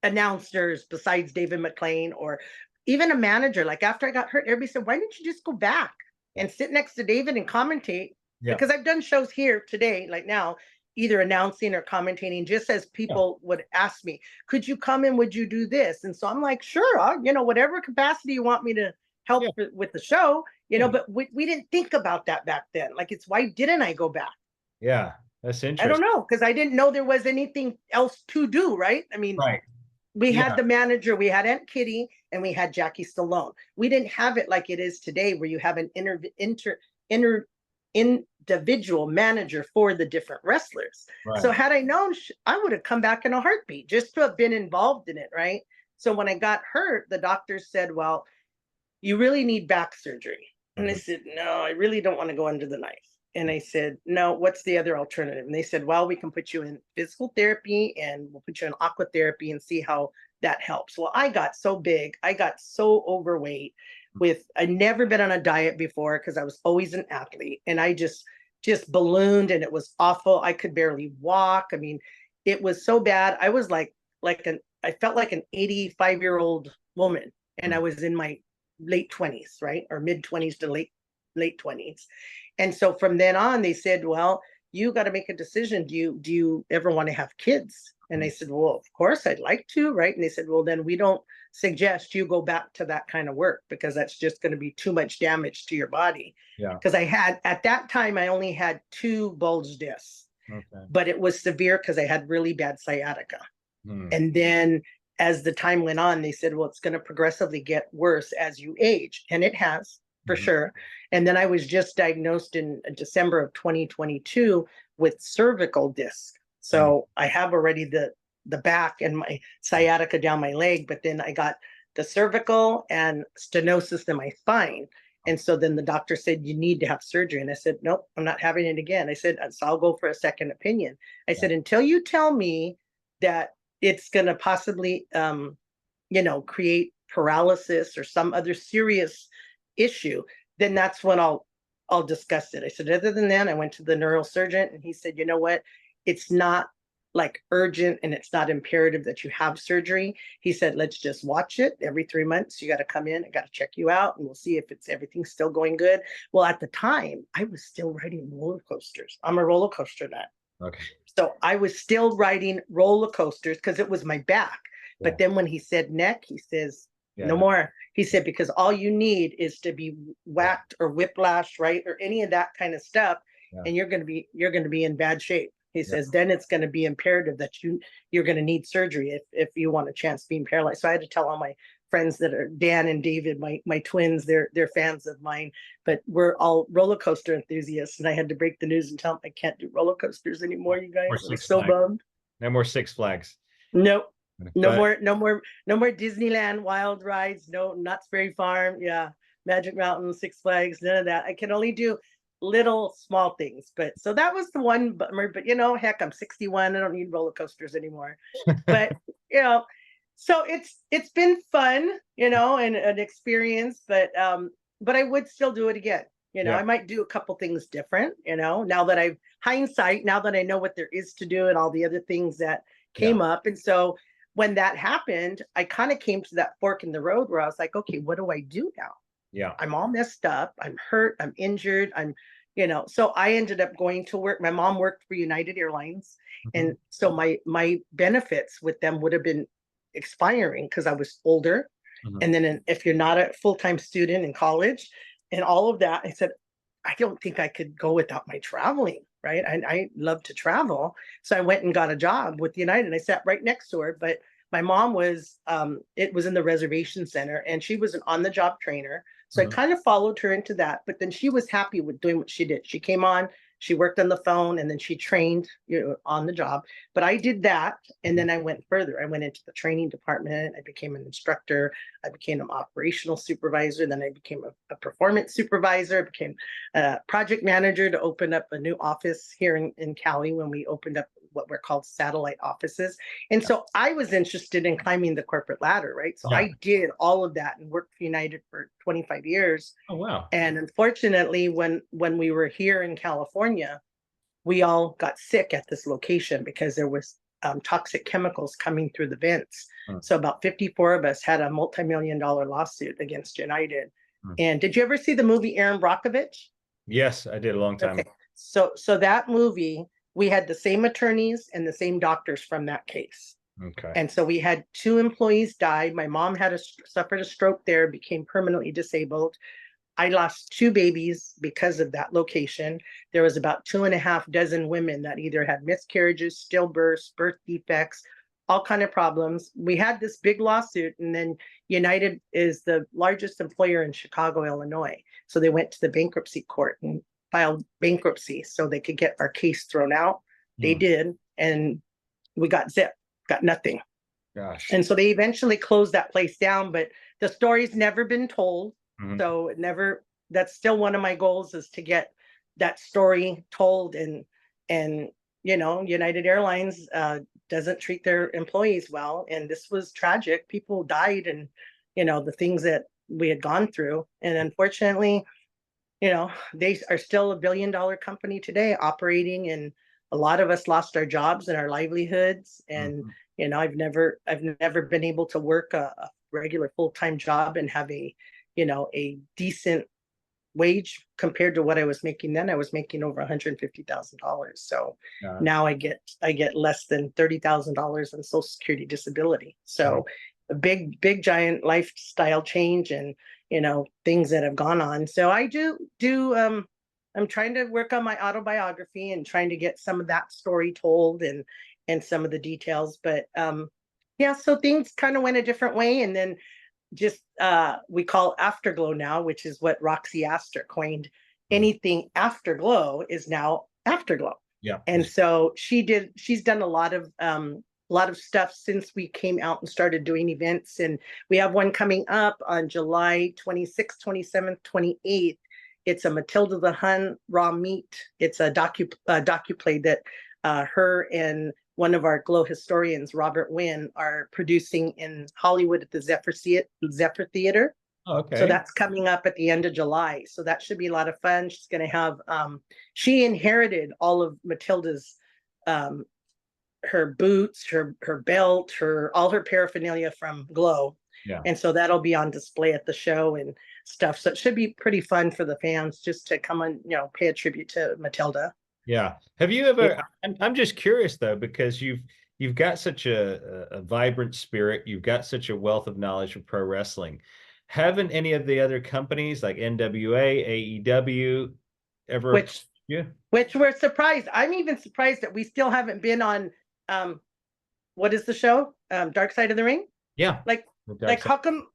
announcers besides David McLean, or even a manager. Like, after I got hurt, everybody said, why didn't you just go back and sit next to David and commentate? Because I've done shows here today, like now, either announcing or commentating, just as people would ask me, could you come in? Would you do this? And so I'm like, sure, whatever capacity you want me to help with the show, but we didn't think about that back then. Like, it's, why didn't I go back? Yeah, that's interesting. I don't know, because I didn't know there was anything else to do, right? I mean, we had the manager, we had Aunt Kitty, and we had Jackie Stallone. We didn't have it like it is today, where you have an individual manager for the different wrestlers. So had I known, I would have come back in a heartbeat, just to have been involved in it, right? So when I got hurt, the doctors said, well, you really need back surgery. And I said, no, I really don't want to go under the knife. And I said, no, what's the other alternative? And they said, well, we can put you in physical therapy, and we'll put you in aqua therapy and see how that helps. Well, I got so big, I got so overweight, I'd never been on a diet before, because I was always an athlete, and I just ballooned, and it was awful. I could barely walk. I mean, it was so bad. I was I felt like an 85-year-old woman, and I was in my late 20s, right? Or mid 20s to late 20s. And so from then on, they said, well, you got to make a decision. Do you ever want to have kids? And I said, well, of course I'd like to, right? And they said, well, then we don't suggest you go back to that kind of work because that's just going to be too much damage to your body. Yeah. Because at that time, I only had 2 bulge discs, Okay. but it was severe because I had really bad sciatica. Hmm. And then as the time went on, they said, well, it's going to progressively get worse as you age. And it has, for sure. And then I was just diagnosed in December of 2022 with cervical disc. So I have already the back and my sciatica down my leg, but then I got the cervical and stenosis in my spine. And so then the doctor said, you need to have surgery. And I said, nope, I'm not having it again. I said, so I'll go for a second opinion. I said, until you tell me that it's going to possibly, create paralysis or some other serious issue, then that's when I'll discuss it. I said, other than that, I went to the neurosurgeon and he said, you know what? It's not like urgent and it's not imperative that you have surgery. He said, let's just watch it every 3 months. You got to come in, I got to check you out, and we'll see if everything's still going good. Well, at the time, I was still riding roller coasters. I'm a roller coaster nut. Okay. So I was still riding roller coasters because it was my back. Yeah. But then when he said neck, he says, Yeah. no more. He said, because all you need is to be whacked or whiplash, right? Or any of that kind of stuff. Yeah. And you're going to be in bad shape. He says, then it's going to be imperative that you're going to need surgery if you want a chance of being paralyzed. So I had to tell all my friends that are Dan and David, my twins, they're fans of mine, but we're all roller coaster enthusiasts. And I had to break the news and tell them I can't do roller coasters anymore, you guys. I'm so bummed. No more Six Flags. Nope. No more Disneyland wild rides. No Knott's Berry Farm. Yeah. Magic Mountain, Six Flags, none of that. I can only do little small things. But so that was the one bummer. But heck, I'm 61. I don't need roller coasters anymore. But so it's been fun, and an experience. But I would still do it again. I might do a couple things different. Now that I've hindsight, now that I know what there is to do and all the other things that came up, and so when that happened, I kind of came to that fork in the road where I was like, okay, what do I do now? Yeah. I'm all messed up. I'm hurt. I'm injured. So I ended up going to work. My mom worked for United Airlines. And so my benefits with them would have been expiring because I was older. And then if you're not a full-time student in college and all of that, I said, I don't think I could go without my traveling, right? I love to travel. So I went and got a job with United. I sat right next to her, but my mom was, it was in the reservation center and she was an on-the-job trainer. So I kind of followed her into that, but then she was happy with doing what she did. She came on, she worked on the phone, and then she trained, on the job. But I did that, and then I went further. I went into the training department. I became an instructor. I became an operational supervisor. Then I became a performance supervisor. I became a project manager to open up a new office here in Cali when we opened up what were called satellite offices. And so I was interested in climbing the corporate ladder, right? So I did all of that and worked for United for 25 years. Oh, wow. And unfortunately, when we were here in California, we all got sick at this location because there was toxic chemicals coming through the vents. So about 54 of us had a multi-million-dollar lawsuit against United. And did you ever see the movie Aaron Brockovich? Yes, I did a long time ago. So that movie, we had the same attorneys and the same doctors from that case. Okay. And so we had 2 employees die. My mom suffered a stroke there, became permanently disabled. I lost 2 babies because of that location. There was about 2.5 dozen women that either had miscarriages, stillbirths, birth defects, all kind of problems. We had this big lawsuit, and then United is the largest employer in Chicago, Illinois. So they went to the bankruptcy court and filed bankruptcy so they could get our case thrown out. They did, and we got nothing. Gosh. And so they eventually closed that place down, but the story's never been told. So that's still one of my goals, is to get that story told. And United Airlines doesn't treat their employees well. And this was tragic. People died, and, the things that we had gone through. And unfortunately, they are still $1 billion company today operating, and a lot of us lost our jobs and our livelihoods. And, I've never been able to work a regular full-time job and have a decent wage compared to what I was making then. I was making over $150,000. So now I get less than $30,000 in Social Security disability. So a big giant lifestyle change, and things that have gone on. So I I'm trying to work on my autobiography and trying to get some of that story told, and some of the details. But yeah, so things kind of went a different way, and then just we call afterglow now, which is what Roxy Astor coined. Anything afterglow is now afterglow. Yeah. And so she's done a lot of stuff since we came out and started doing events. And we have one coming up on July 26th, 27th, 28th. It's a Matilda the Hun raw meat. It's a docuplay that her and one of our Glow historians, Robert Wynn, are producing in Hollywood at the Zephyr Theater. Oh, okay. So that's coming up at the end of July. So that should be a lot of fun. She's going to have, she inherited all of Matilda's, her boots, her belt, all her paraphernalia from Glow. Yeah. And so that'll be on display at the show and stuff. So it should be pretty fun for the fans just to come and, pay a tribute to Matilda. Yeah. Have you ever, I'm just curious though, because you've got such a vibrant spirit. You've got such a wealth of knowledge of pro wrestling. Haven't any of the other companies like NWA, AEW ever? Which we're surprised. I'm even surprised that we still haven't been on, what is the show? Dark Side of the Ring? Yeah. Like how come,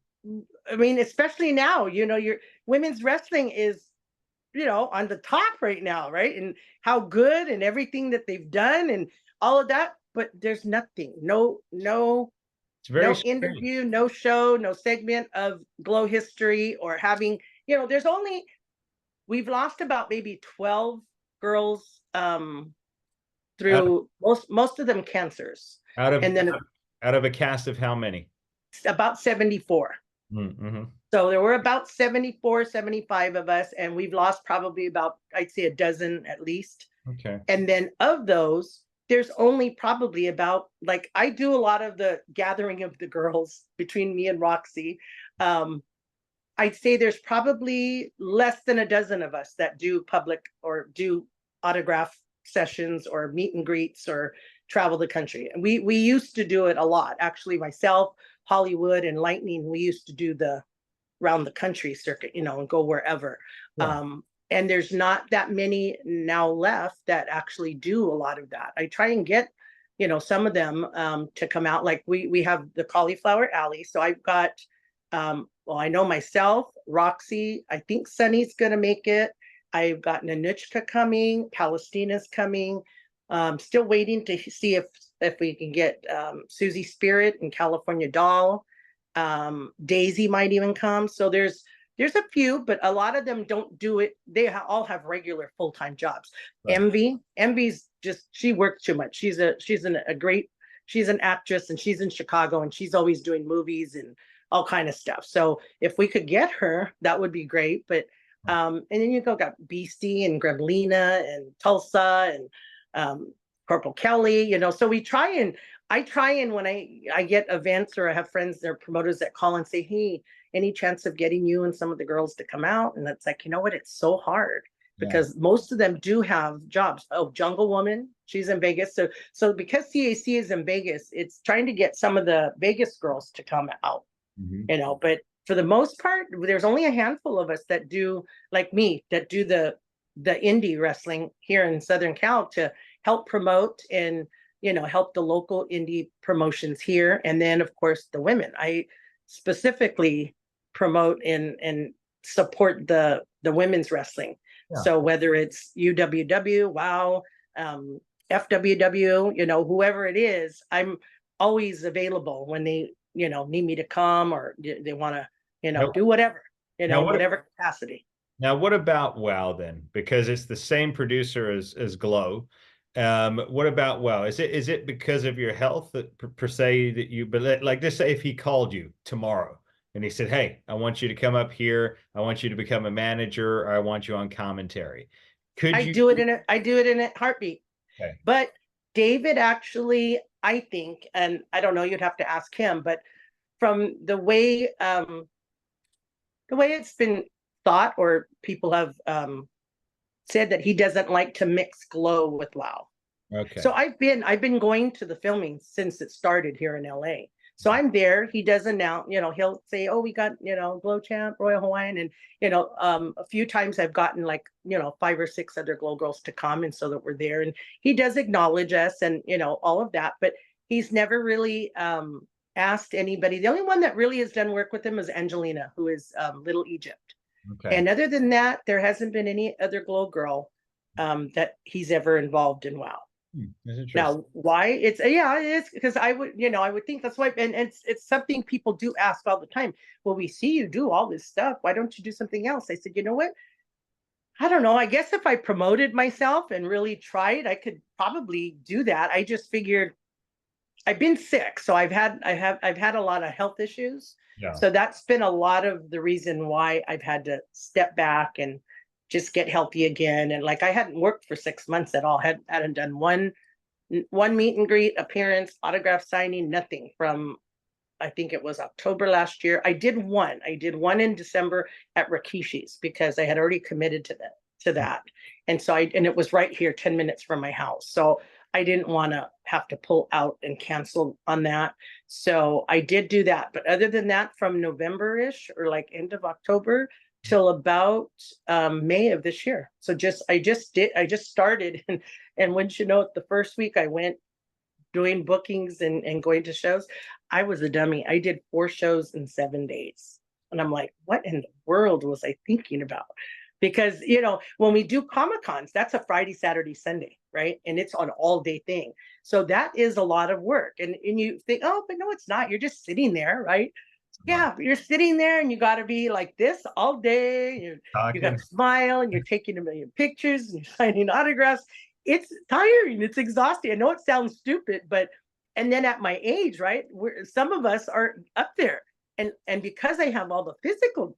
I mean, especially now, your women's wrestling is, on the top right now, right? And how good and everything that they've done and all of that, but there's nothing, no interview, no show, no segment of Glow history or having, we've lost about maybe 12 girls through most of them cancers. Out of a cast of how many? About 74. Mm-hmm. So there were about 74, 75 of us, and we've lost probably about, I'd say, a dozen at least. Okay. And then of those, there's only probably about, like, I do a lot of the gathering of the girls between me and Roxy. I'd say there's probably less than a dozen of us that do public or do autograph sessions or meet and greets or travel the country. And we used to do it a lot. Actually, myself, Hollywood, and Lightning, we used to do the around the country circuit, and go wherever. Yeah. And there's not that many now left that actually do a lot of that. I try and get, some of them to come out. Like we have the Cauliflower Alley. So I've got, I know myself, Roxy, I think Sunny's going to make it. I've got Nanuchka coming, Palestina's coming. Still waiting to see if we can get Susie Spirit and California Doll. Daisy might even come. So there's a few, but a lot of them don't do it. They all have regular full-time jobs. Right. Envy's just, she works too much. She's an actress, and she's in Chicago, and she's always doing movies and all kind of stuff. So if we could get her, that would be great. But and then you got Beastie and Gremlina and Tulsa and Corporal Kelly, so I try and when I get events or I have friends, they're promoters that call and say, hey, any chance of getting you and some of the girls to come out? And it's like, what? It's so hard because most of them do have jobs. Oh, Jungle Woman, she's in Vegas. So because CAC is in Vegas, it's trying to get some of the Vegas girls to come out, but for the most part, there's only a handful of us that do, like me, that do the indie wrestling here in Southern Cal to help promote and, help the local indie promotions here. And then, of course, the women. I specifically promote and support the women's wrestling. Yeah. So whether it's UWW, WOW, FWW, whoever it is, I'm always available when they, need me to come or they want to, do whatever, whatever capacity. Now, what about WOW then? Because it's the same producer as Glow. What about WOW? Is it because of your health that per se that you, but like just say if he called you tomorrow and he said, hey, I want you to come up here. I want you to become a manager, or I want you on commentary. I do it in a heartbeat. Okay. But David actually, I think, and I don't know, you'd have to ask him, but from the way it's been thought, or people have said that he doesn't like to mix Glow with WOW. Okay. So I've been going to the filming since it started here in LA. So I'm there. He does announce, he'll say, oh, we got, Glow Champ, Royal Hawaiian. And, a few times I've gotten like, 5 or 6 other Glow girls to come. And so that we're there. And he does acknowledge us and, all of that. But he's never really asked anybody. The only one that really has done work with him is Angelina, who is Little Egypt. Okay. And other than that, there hasn't been any other Glow girl that he's ever involved in. Wow. That's interesting. Now, why? It's because I would think that's why, and it's something people do ask all the time. Well, we see you do all this stuff. Why don't you do something else? I said, you know what? I don't know. I guess if I promoted myself and really tried, I could probably do that. I just figured I've been sick, so I've had a lot of health issues. Yeah. So that's been a lot of the reason why I've had to step back and just get healthy again. And like I hadn't worked for 6 months at all. Hadn't done one meet and greet, appearance, autograph signing, nothing from I think it was October last year. I did one in December at Rikishi's because I had already committed to that. And so and it was right here 10 minutes from my house. So I didn't want to have to pull out and cancel on that. So I did do that. But other than that, from November-ish or like end of October till about May of this year. So I just started. And wouldn't you know it, the first week I went doing bookings and going to shows, I was a dummy. I did 4 shows in 7 days. And I'm like, what in the world was I thinking about? Because, when we do Comic-Cons, that's a Friday, Saturday, Sunday, right? And it's an all-day thing. So that is a lot of work. And you think, oh, but no, it's not. You're just sitting there, right? Yeah, but you're sitting there and you got to be like this all day. You got to smile and you're taking a million pictures and you're signing autographs. It's tiring. It's exhausting. I know it sounds stupid, and then at my age, right, some of us are up there. And because I have all the physical,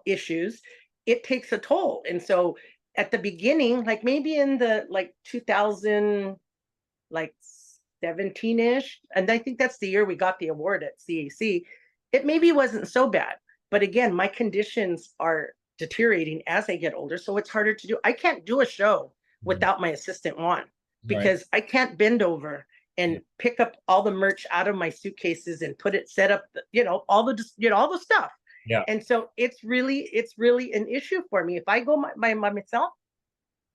issues, it takes a toll. And so at the beginning, like maybe in the 2017-ish, and I think that's the year we got the award at CAC, it maybe wasn't so bad. But again, my conditions are deteriorating as I get older. So it's harder to do. I can't do a show without my assistant Juan because I can't bend over and pick up all the merch out of my suitcases and set up, all the stuff. Yeah. And so it's really an issue for me. If I go by myself,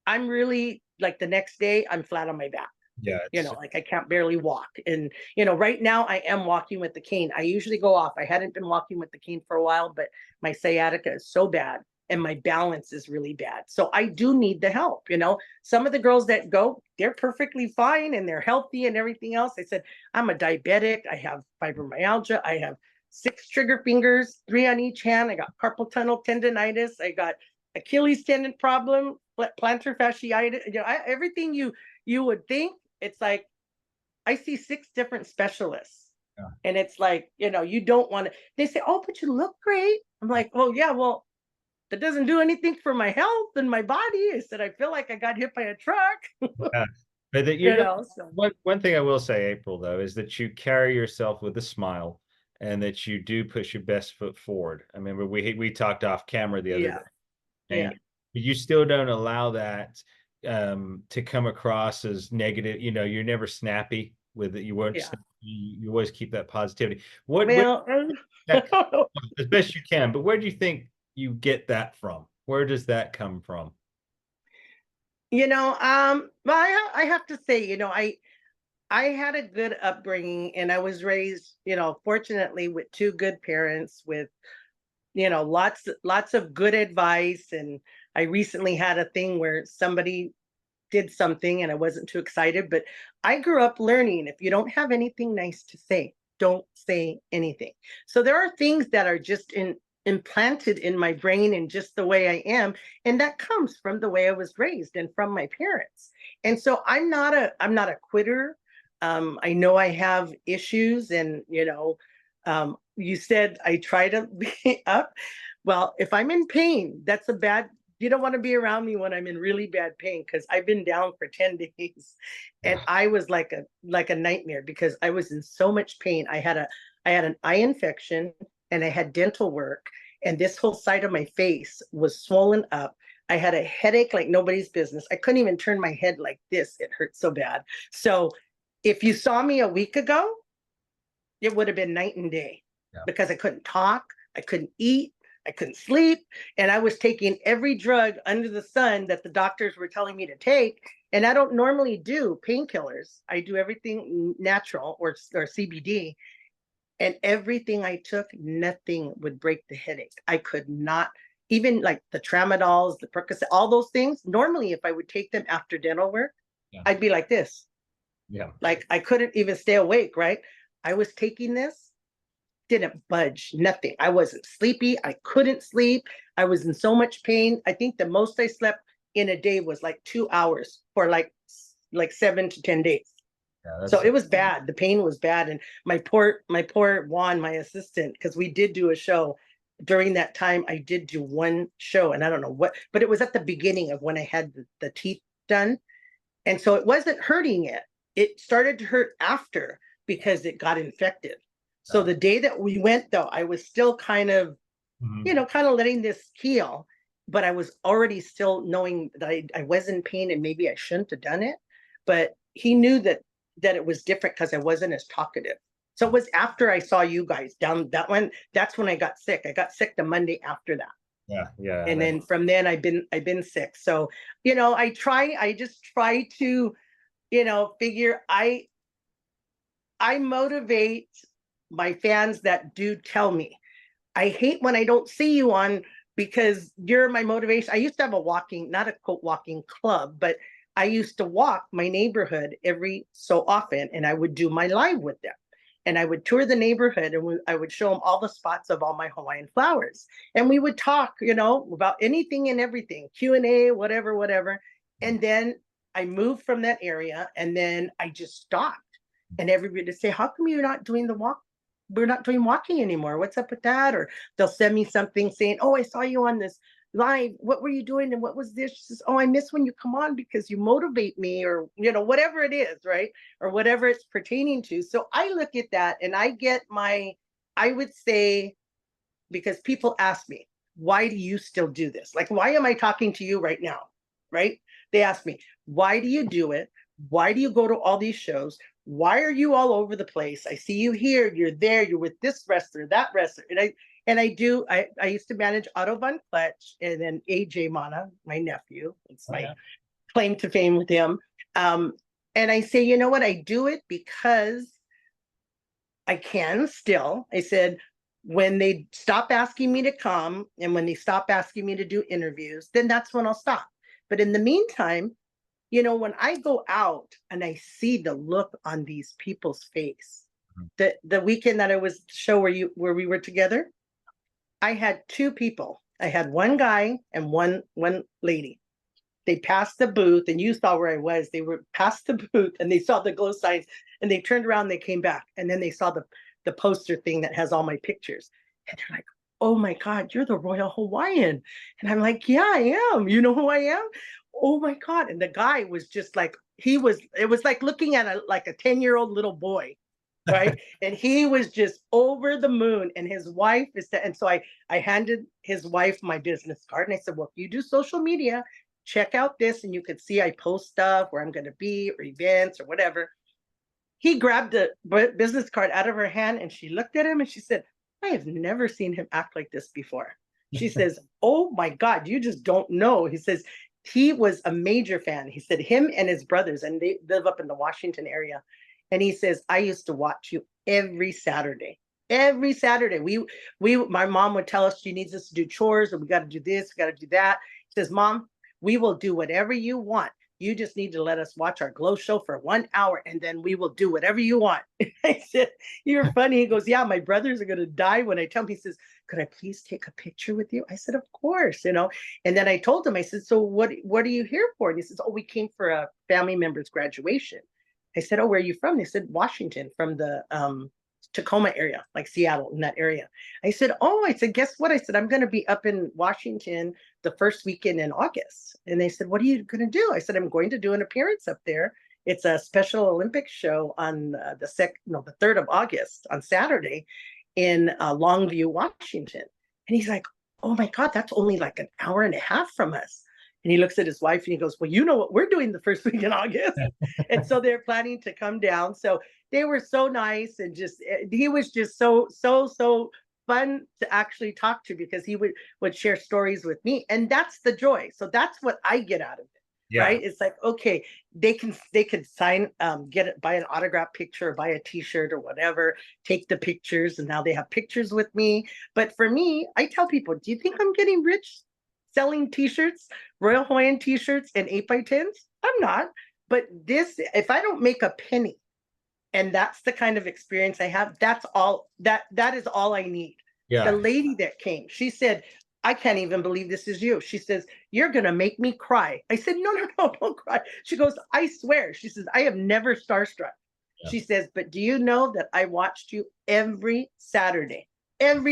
I'm really like the next day I'm flat on my back. Yeah. Like I can't barely walk. And, right now I am walking with the cane. I usually go off. I hadn't been walking with the cane for a while, but my sciatica is so bad and my balance is really bad. So I do need the help. Some of the girls that go, they're perfectly fine and they're healthy and everything else. I said, I'm a diabetic. I have fibromyalgia. I have 6 trigger fingers, 3 on each hand. I got carpal tunnel tendonitis. I got Achilles tendon problem, plantar fasciitis. Everything you would think. It's like I see 6 different specialists. Yeah. And it's like, you don't want to. They say, oh, but you look great. I'm like, oh, yeah, well, that doesn't do anything for my health and my body. I said, I feel like I got hit by a truck. Yeah. But one thing I will say, April, though, is that you carry yourself with a smile and that you do push your best foot forward. I remember we talked off camera the other day. And you still don't allow that to come across as negative. You're never snappy with it. You weren't. You always keep that positivity. As best you can. But where do you think you get that from? Where does that come from? Well, I have to say, I had a good upbringing and I was raised, fortunately with 2 good parents with, lots of good advice. And I recently had a thing where somebody did something and I wasn't too excited, but I grew up learning if you don't have anything nice to say, don't say anything. So there are things that are just implanted in my brain and just the way I am. And that comes from the way I was raised and from my parents. And so I'm not a quitter. I know I have issues and, you said I try to be up. Well, if I'm in pain, you don't want to be around me when I'm in really bad pain because I've been down for 10 days and I was like a nightmare because I was in so much pain. I had an eye infection and I had dental work and this whole side of my face was swollen up. I had a headache like nobody's business. I couldn't even turn my head like this. It hurt so bad. So if you saw me a week ago, it would have been night and day Yeah. because I couldn't talk, I couldn't eat, I couldn't sleep, and I was taking every drug under the sun that the doctors were telling me to take. And I don't normally do painkillers. I do everything natural or CBD. And everything I took, nothing would break the headache. I could not, even like the tramadols, the Percocet, all those things. Normally, if I would take them after dental work, Yeah. I'd be like this. Yeah. Like I couldn't even stay awake, right? I was taking this, didn't budge, nothing. I wasn't sleepy. I couldn't sleep. I was in so much pain. I think the most I slept in a day was like 2 hours for like 7 to 10 days. Yeah, So it was bad. The pain was bad. And my poor Juan, my assistant, because we did do a show during that time. I did do one show, and I don't know what, but it was at the beginning of when I had the teeth done. And so it wasn't hurting yet. It started to hurt after because it got infected. So the day that we went, though, I was still kind of, kind of letting this heal, but I was already still knowing that I was in pain and maybe I shouldn't have done it. But he knew that it was different because I wasn't as talkative. So it was after I saw you guys down that one. That's when I got sick. I got sick the Monday after that. Yeah. And then from then I've been sick. So, I just try to, figure I motivate my fans that do tell me. I hate when I don't see you on because you're my motivation. I used to have a walking, not a quote walking club, but I used to walk my neighborhood every so often, and I would do my live with them. And I would tour the neighborhood, and I would show them all the spots of all my Hawaiian flowers. And we would talk, about anything and everything, Q&A, whatever. And then I moved from that area, and then I just stopped. And everybody would say, how come you're not doing the walk? We're not doing walking anymore. What's up with that? Or they'll send me something saying, oh, I saw you on this live. What were you doing? And what was this? She says, oh, I miss when you come on because you motivate me, or, whatever it is, right? Or whatever it's pertaining to. So I look at that and I get I would say, because people ask me, why do you still do this? Like, why am I talking to you right now? Right? They ask me, why do you do it? Why do you go to all these shows? Why are you all over the place? I see you here, you're there, you're with this wrestler, that wrestler. And I used to manage Otto Von Kletch and then AJ Mana, my nephew. It's my claim to fame with him. And I say, you know what? I do it because I can still. I said, when they stop asking me to come and when they stop asking me to do interviews, then that's when I'll stop. But in the meantime, when I go out and I see the look on these people's face, the weekend that I was show where we were together, I had two people. I had one guy and one lady. They passed the booth, and you saw where I was. They were past the booth and they saw the glow signs, and they turned around, they came back, and then they saw the poster thing that has all my pictures. And they're like, oh my God, you're the Royal Hawaiian. And I'm like, yeah, I am. You know who I am? Oh my God. And the guy was just like, it was like looking at a 10-year-old little boy, right? And he was just over the moon. And his wife and so I handed his wife my business card, and I said, well, if you do social media, check out this, and you could see I post stuff where I'm going to be, or events or whatever. He grabbed the business card out of her hand, and she looked at him and she said, I have never seen him act like this before. She says, oh my God, you just don't know. He says, he was a major fan. He said him and his brothers, and they live up in the Washington area. And he says, I used to watch you every Saturday. Every Saturday. My mom would tell us she needs us to do chores, and we got to do this, we got to do that. He says, Mom, we will do whatever you want. You just need to let us watch our glow show for 1 hour, and then we will do whatever you want. I said, you're funny. He goes, yeah, my brothers are going to die when I tell him. He says, could I please take a picture with you? I said, of course, And then I told him, I said, so what are you here for? And he says, oh, we came for a family member's graduation. I said, oh, where are you from? They said, Washington, from the Tacoma area, like Seattle, in that area. I said, guess what? I said, I'm going to be up in Washington the first weekend in August. And they said, what are you going to do? I said, I'm going to do an appearance up there. It's a Special Olympics show on the 3rd of August on Saturday in Longview, Washington. And he's like, oh my God, that's only like an hour and a half from us. And he looks at his wife and he goes, well, you know what we're doing the first week in August. And so they're planning to come down. So they were so nice, and just, he was just so fun to actually talk to, because he would share stories with me. And that's the joy. So that's what I get out of it. Yeah. Right. It's like, okay, they could sign, get it, buy an autograph picture, or buy a t-shirt or whatever, take the pictures, and now they have pictures with me. But for me, I tell people, do you think I'm getting rich selling t-shirts, Royal Hawaiian t-shirts and 8x10s? I'm not. But this, if I don't make a penny, and that's the kind of experience I have, that's all, that is all I need. Yeah. The lady that came, she said, I can't even believe this is you. She says, you're going to make me cry. I said, no, don't cry. She goes, I swear. She says, I have never starstruck. Yeah. She says, but do you know that I watched you every Saturday? And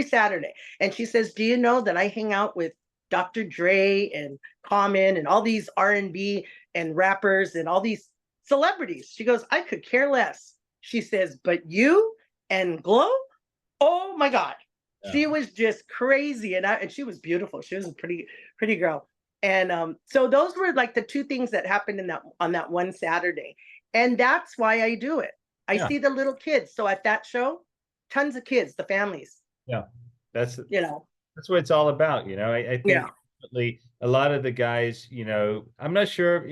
she says, do you know that I hang out with Dr. Dre and Common and all these R&B and rappers and all these celebrities? She goes, I could care less. She says, but you and Glow, oh my God. Yeah. She was just crazy, and she was beautiful. She was a pretty girl. And so those were like the two things that happened on that one Saturday. And that's why I do it. I see the little kids. So at that show, tons of kids, the families. Yeah. That's what it's all about. I think a lot of the guys, I'm not sure,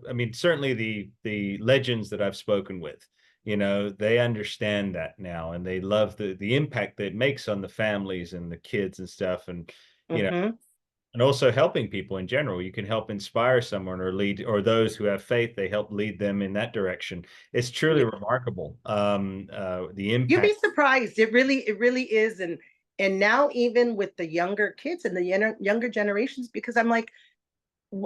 I mean, certainly the legends that I've spoken with, they understand that now, and they love the impact that it makes on the families and the kids and stuff. And, and also helping people in general. You can help inspire someone or lead, or those who have faith, they help lead them in that direction. It's truly remarkable. The impact. You'd be surprised. It really is. And now, even with the younger kids and the younger generations, because I'm like,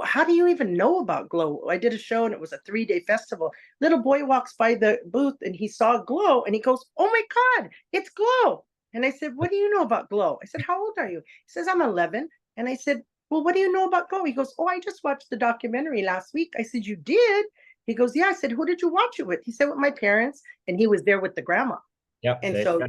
how do you even know about Glow? I did a show and it was a 3-day festival. Little boy walks by the booth and he saw Glow and he goes, oh my God, it's Glow. And I said, what do you know about Glow? I said, how old are you? He says, I'm 11. And I said, well, what do you know about Glow? He goes, oh, I just watched the documentary last week. I said, you did? He goes, yeah. I said, who did you watch it with? He said, with my parents. And he was there with the grandma. Yep. And so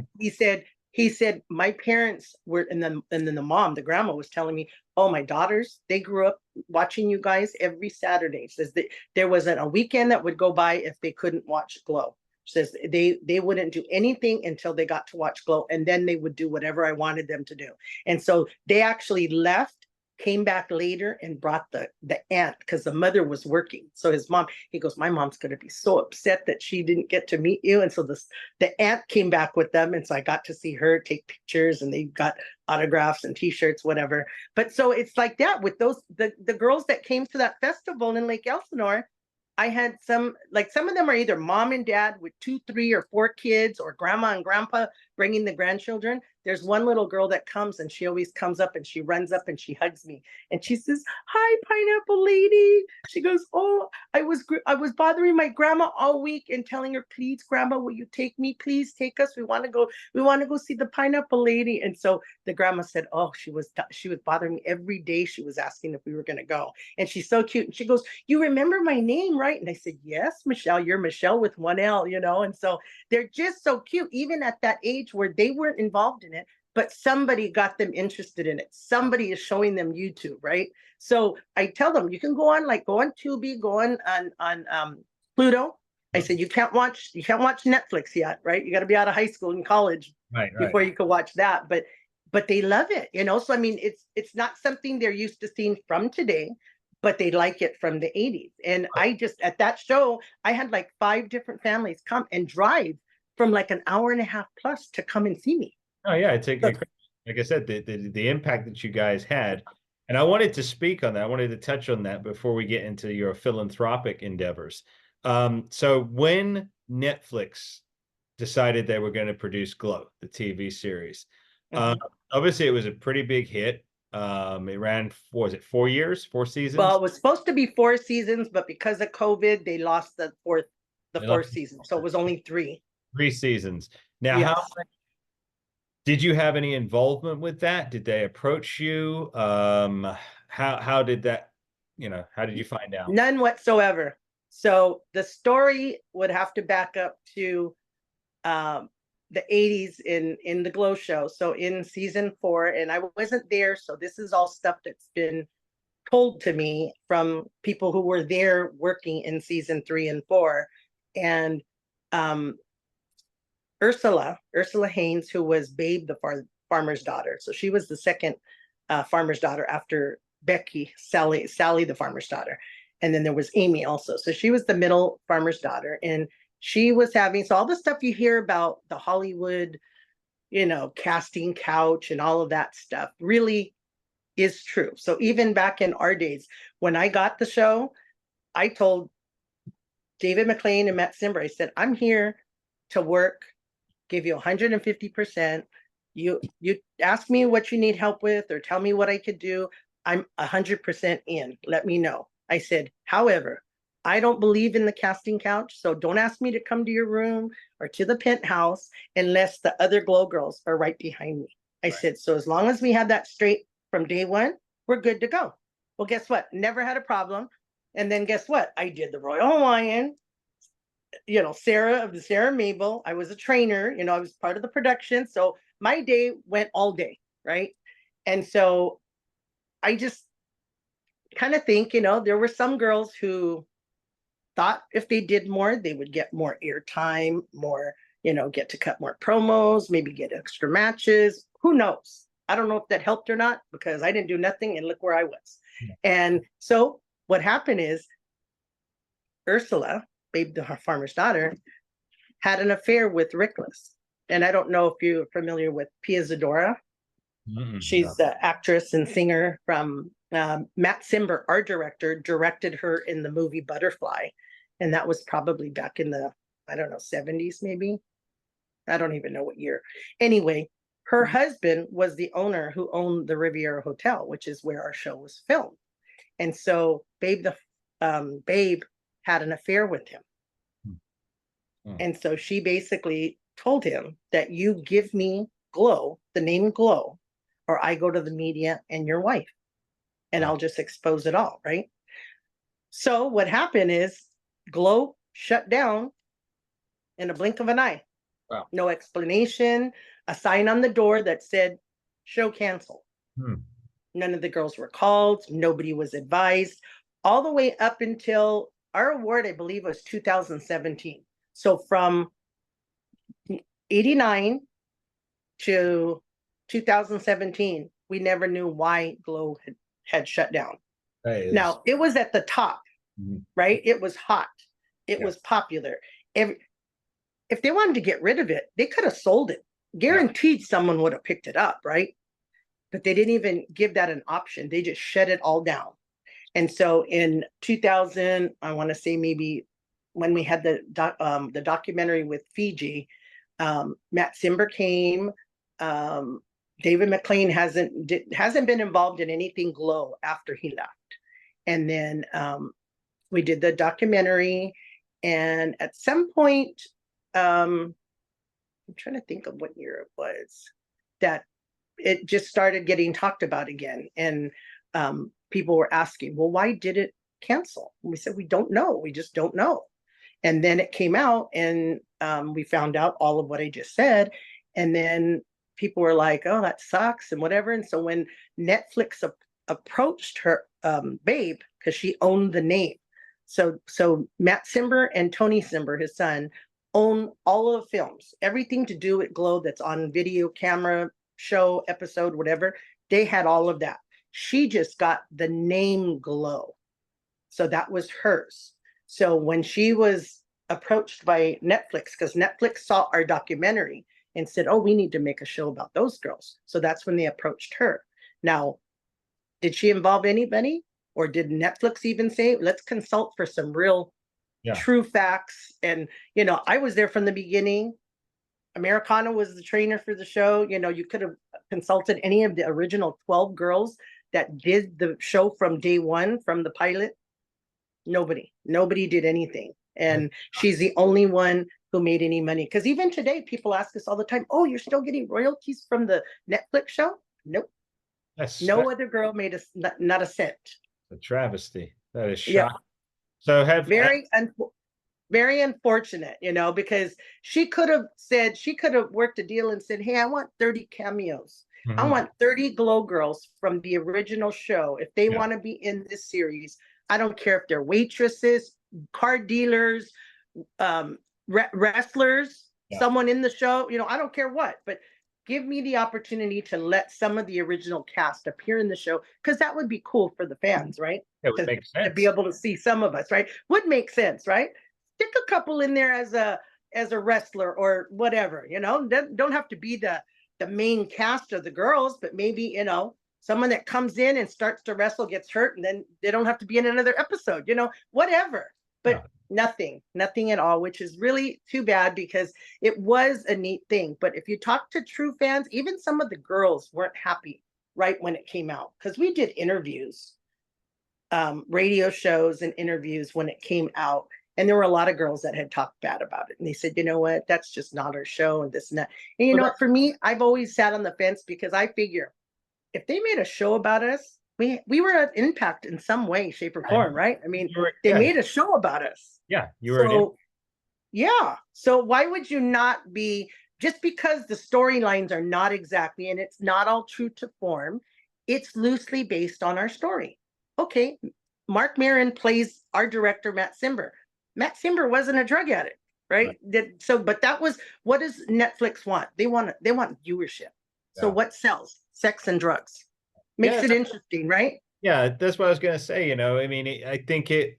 he said, my parents were, and then the mom, the grandma, was telling me, oh, my daughters, they grew up watching you guys every Saturday. She says that there wasn't a weekend that would go by if they couldn't watch Glow. She says they wouldn't do anything until they got to watch Glow, and then they would do whatever I wanted them to do. And so they actually left, came back later, and brought the aunt, because the mother was working. So his mom, he goes, my mom's going to be so upset that she didn't get to meet you. And so the aunt came back with them. And so I got to see her, take pictures, and they got autographs and t-shirts, whatever. But so it's like that with the girls that came to that festival in Lake Elsinore. I had some of them are either mom and dad with 2, 3, or 4 kids, or grandma and grandpa bringing the grandchildren. There's one little girl that comes, and she always comes up and she runs up and she hugs me and she says, hi, Pineapple Lady. She goes, oh, I was bothering my grandma all week and telling her, please, grandma, will you take me? Please take us. We want to go see the Pineapple Lady. And so the grandma said, oh, she was bothering me every day. She was asking if we were going to go. And she's so cute. And she goes, you remember my name, right? And I said, yes, Michelle, you're Michelle with 1 L, And so they're just so cute, even at that age where they weren't involved in it, but somebody got them interested in it. Somebody is showing them YouTube, right? So I tell them, you can go on Tubi, go on Pluto. I said, you can't watch Netflix yet, right? You got to be out of high school and college before you can watch that. But they love it, So I mean, it's not something they're used to seeing from today, but they like it from the 80s. And I just, at that show, I had like 5 different families come and drive from like an hour and a half plus to come and see me. Oh yeah, like I said, the impact that you guys had, and I wanted to speak on that. I wanted to touch on that before we get into your philanthropic endeavors. So when Netflix decided they were going to produce Glow, the TV series, obviously it was a pretty big hit. It ran, was it 4 years, 4 seasons? Well, it was supposed to be 4 seasons, but because of COVID, they lost the fourth season, so it was only 3. 3 seasons. Now, yes. Did you have any involvement with that? Did they approach you? How did that, how did you find out? None whatsoever. So the story would have to back up to the 80s in the Glow show. So in season 4, and I wasn't there, so this is all stuff that's been told to me from people who were there working in season 3 and 4. And Ursula Haynes, who was Babe, the farmer's daughter. So she was the second farmer's daughter after Becky, Sally, the farmer's daughter. And then there was Amy also. So she was the middle farmer's daughter. And she was having, so all the stuff you hear about the Hollywood, casting couch and all of that stuff really is true. So even back in our days, when I got the show, I told David McLean and Matt Simber, I said, I'm here to work, give you 150%. You ask me what you need help with or tell me what I could do. I'm 100% in. Let me know. I said, however, I don't believe in the casting couch, so don't ask me to come to your room or to the penthouse unless the other Glow girls are right behind me. I said, so as long as we have that straight from day one, we're good to go. Well, guess what? Never had a problem. And then guess what? I did the Royal Hawaiian, Sarah of the Sarah Mabel. I was a trainer, I was part of the production. So my day went all day, right? And so I just kind of think, there were some girls who thought if they did more, they would get more airtime, more, get to cut more promos, maybe get extra matches. Who knows? I don't know if that helped or not because I didn't do nothing and look where I was. Yeah. And so what happened is Ursula, Babe the farmer's daughter, had an affair with Rickless. And I don't know if you're familiar with Pia Zadora. Mm-hmm. She's the actress and singer from Matt Simber, our director, directed her in the movie Butterfly. And that was probably back in the, 70s maybe. I don't even know what year. Anyway, her husband was the owner who owned the Riviera Hotel, which is where our show was filmed. And so Babe had an affair with him. Hmm. And so she basically told him that you give me Glow, the name Glow, or I go to the media and your wife, and I'll just expose it all, right? So what happened is Glow shut down in a blink of an eye. Wow. No explanation, a sign on the door that said, show canceled. Hmm. None of the girls were called. Nobody was advised. All the way up until our award, I believe, was 2017. So from 89 to 2017, we never knew why Glow had shut down. Now, it was at the top, right? It was hot. It was popular. If they wanted to get rid of it, they could have sold it. Guaranteed someone would have picked it up, right? But they didn't even give that an option. They just shut it all down. And so in 2000, I want to say maybe when we had the documentary with Fiji, Matt Simber came. David McLean hasn't been involved in anything Glow after he left. And then we did the documentary. And at some point, I'm trying to think of what year it was, that it just started getting talked about again. And people were asking, well, why did it cancel? And we said, we don't know. We just don't know. And then it came out and we found out all of what I just said. And then people were like, oh, that sucks and whatever. And so when Netflix approached her, Babe, because she owned the name. So Matt Simber and Tony Simber, his son, own all of the films, everything to do with Glow that's on video, camera, show, episode, whatever. They had all of that. She just got the name Glow. So that was hers. So when she was approached by Netflix, because Netflix saw our documentary and said, oh, we need to make a show about those girls. So that's when they approached her. Now, did she involve anybody? Or did Netflix even say, let's consult for some real true facts? And, I was there from the beginning. Americana was the trainer for the show. You could have consulted any of the original 12 girls that did the show from day one, from the pilot. Nobody did anything. And she's the only one who made any money. Because even today, people ask us all the time, oh, you're still getting royalties from the Netflix show? Nope. No other girl made not a cent. A travesty. That is shocking. So very unfortunate, because she could have worked a deal and said, hey, I want 30 cameos. I Mhm. want 30 glow girls from the original show. If they Yeah. want to be in this series, I don't care if they're waitresses, car dealers, wrestlers, Yeah. someone in the show, I don't care what, but give me the opportunity to let some of the original cast appear in the show, because that would be cool for the fans, right? It would make To be sense. able to see some of us, right? Would make sense, right? Stick a couple in there as a wrestler or whatever, don't have to be the main cast of the girls, but maybe, someone that comes in and starts to wrestle, gets hurt, and then they don't have to be in another episode, whatever. But nothing at all, which is really too bad, because it was a neat thing. But if you talk to true fans, even some of the girls weren't happy right when it came out, because we did interviews, radio shows and interviews when it came out. And there were a lot of girls that had talked bad about it. And they said, you know what, that's just not our show, and this and that. And you know what, for me, I've always sat on the fence, because I figure if they made a show about us, we were an impact in some way, shape, or form, right? I mean, they made a show about us. Yeah, you were yeah. So why would you not be, just because the storylines are not exactly, and it's not all true to form, it's loosely based on our story. Okay, Mark Maron plays our director, Matt Simber. Matt Simber wasn't a drug addict, right? But that was, what does Netflix want? They want viewership. So what sells? Sex and drugs. Makes it interesting, right? Yeah, that's what I was going to say. I mean, I think it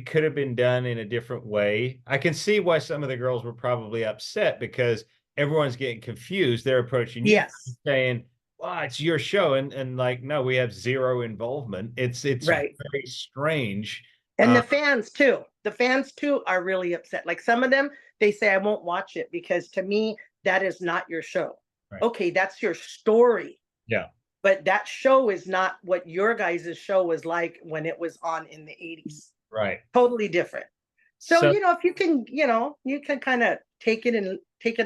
could have been done in a different way. I can see why some of the girls were probably upset, because everyone's getting confused. They're approaching you saying, well, it's your show. And like, no, we have zero involvement. It's right. very strange. And the fans too. The fans too are really upset. Like, some of them, they say, I won't watch it because, to me, that is not your show. Right. Okay, that's your story. Yeah. But that show is not what your guys' show was like when it was on in the 80s. Right. Totally different. So if you can, you can kind of take it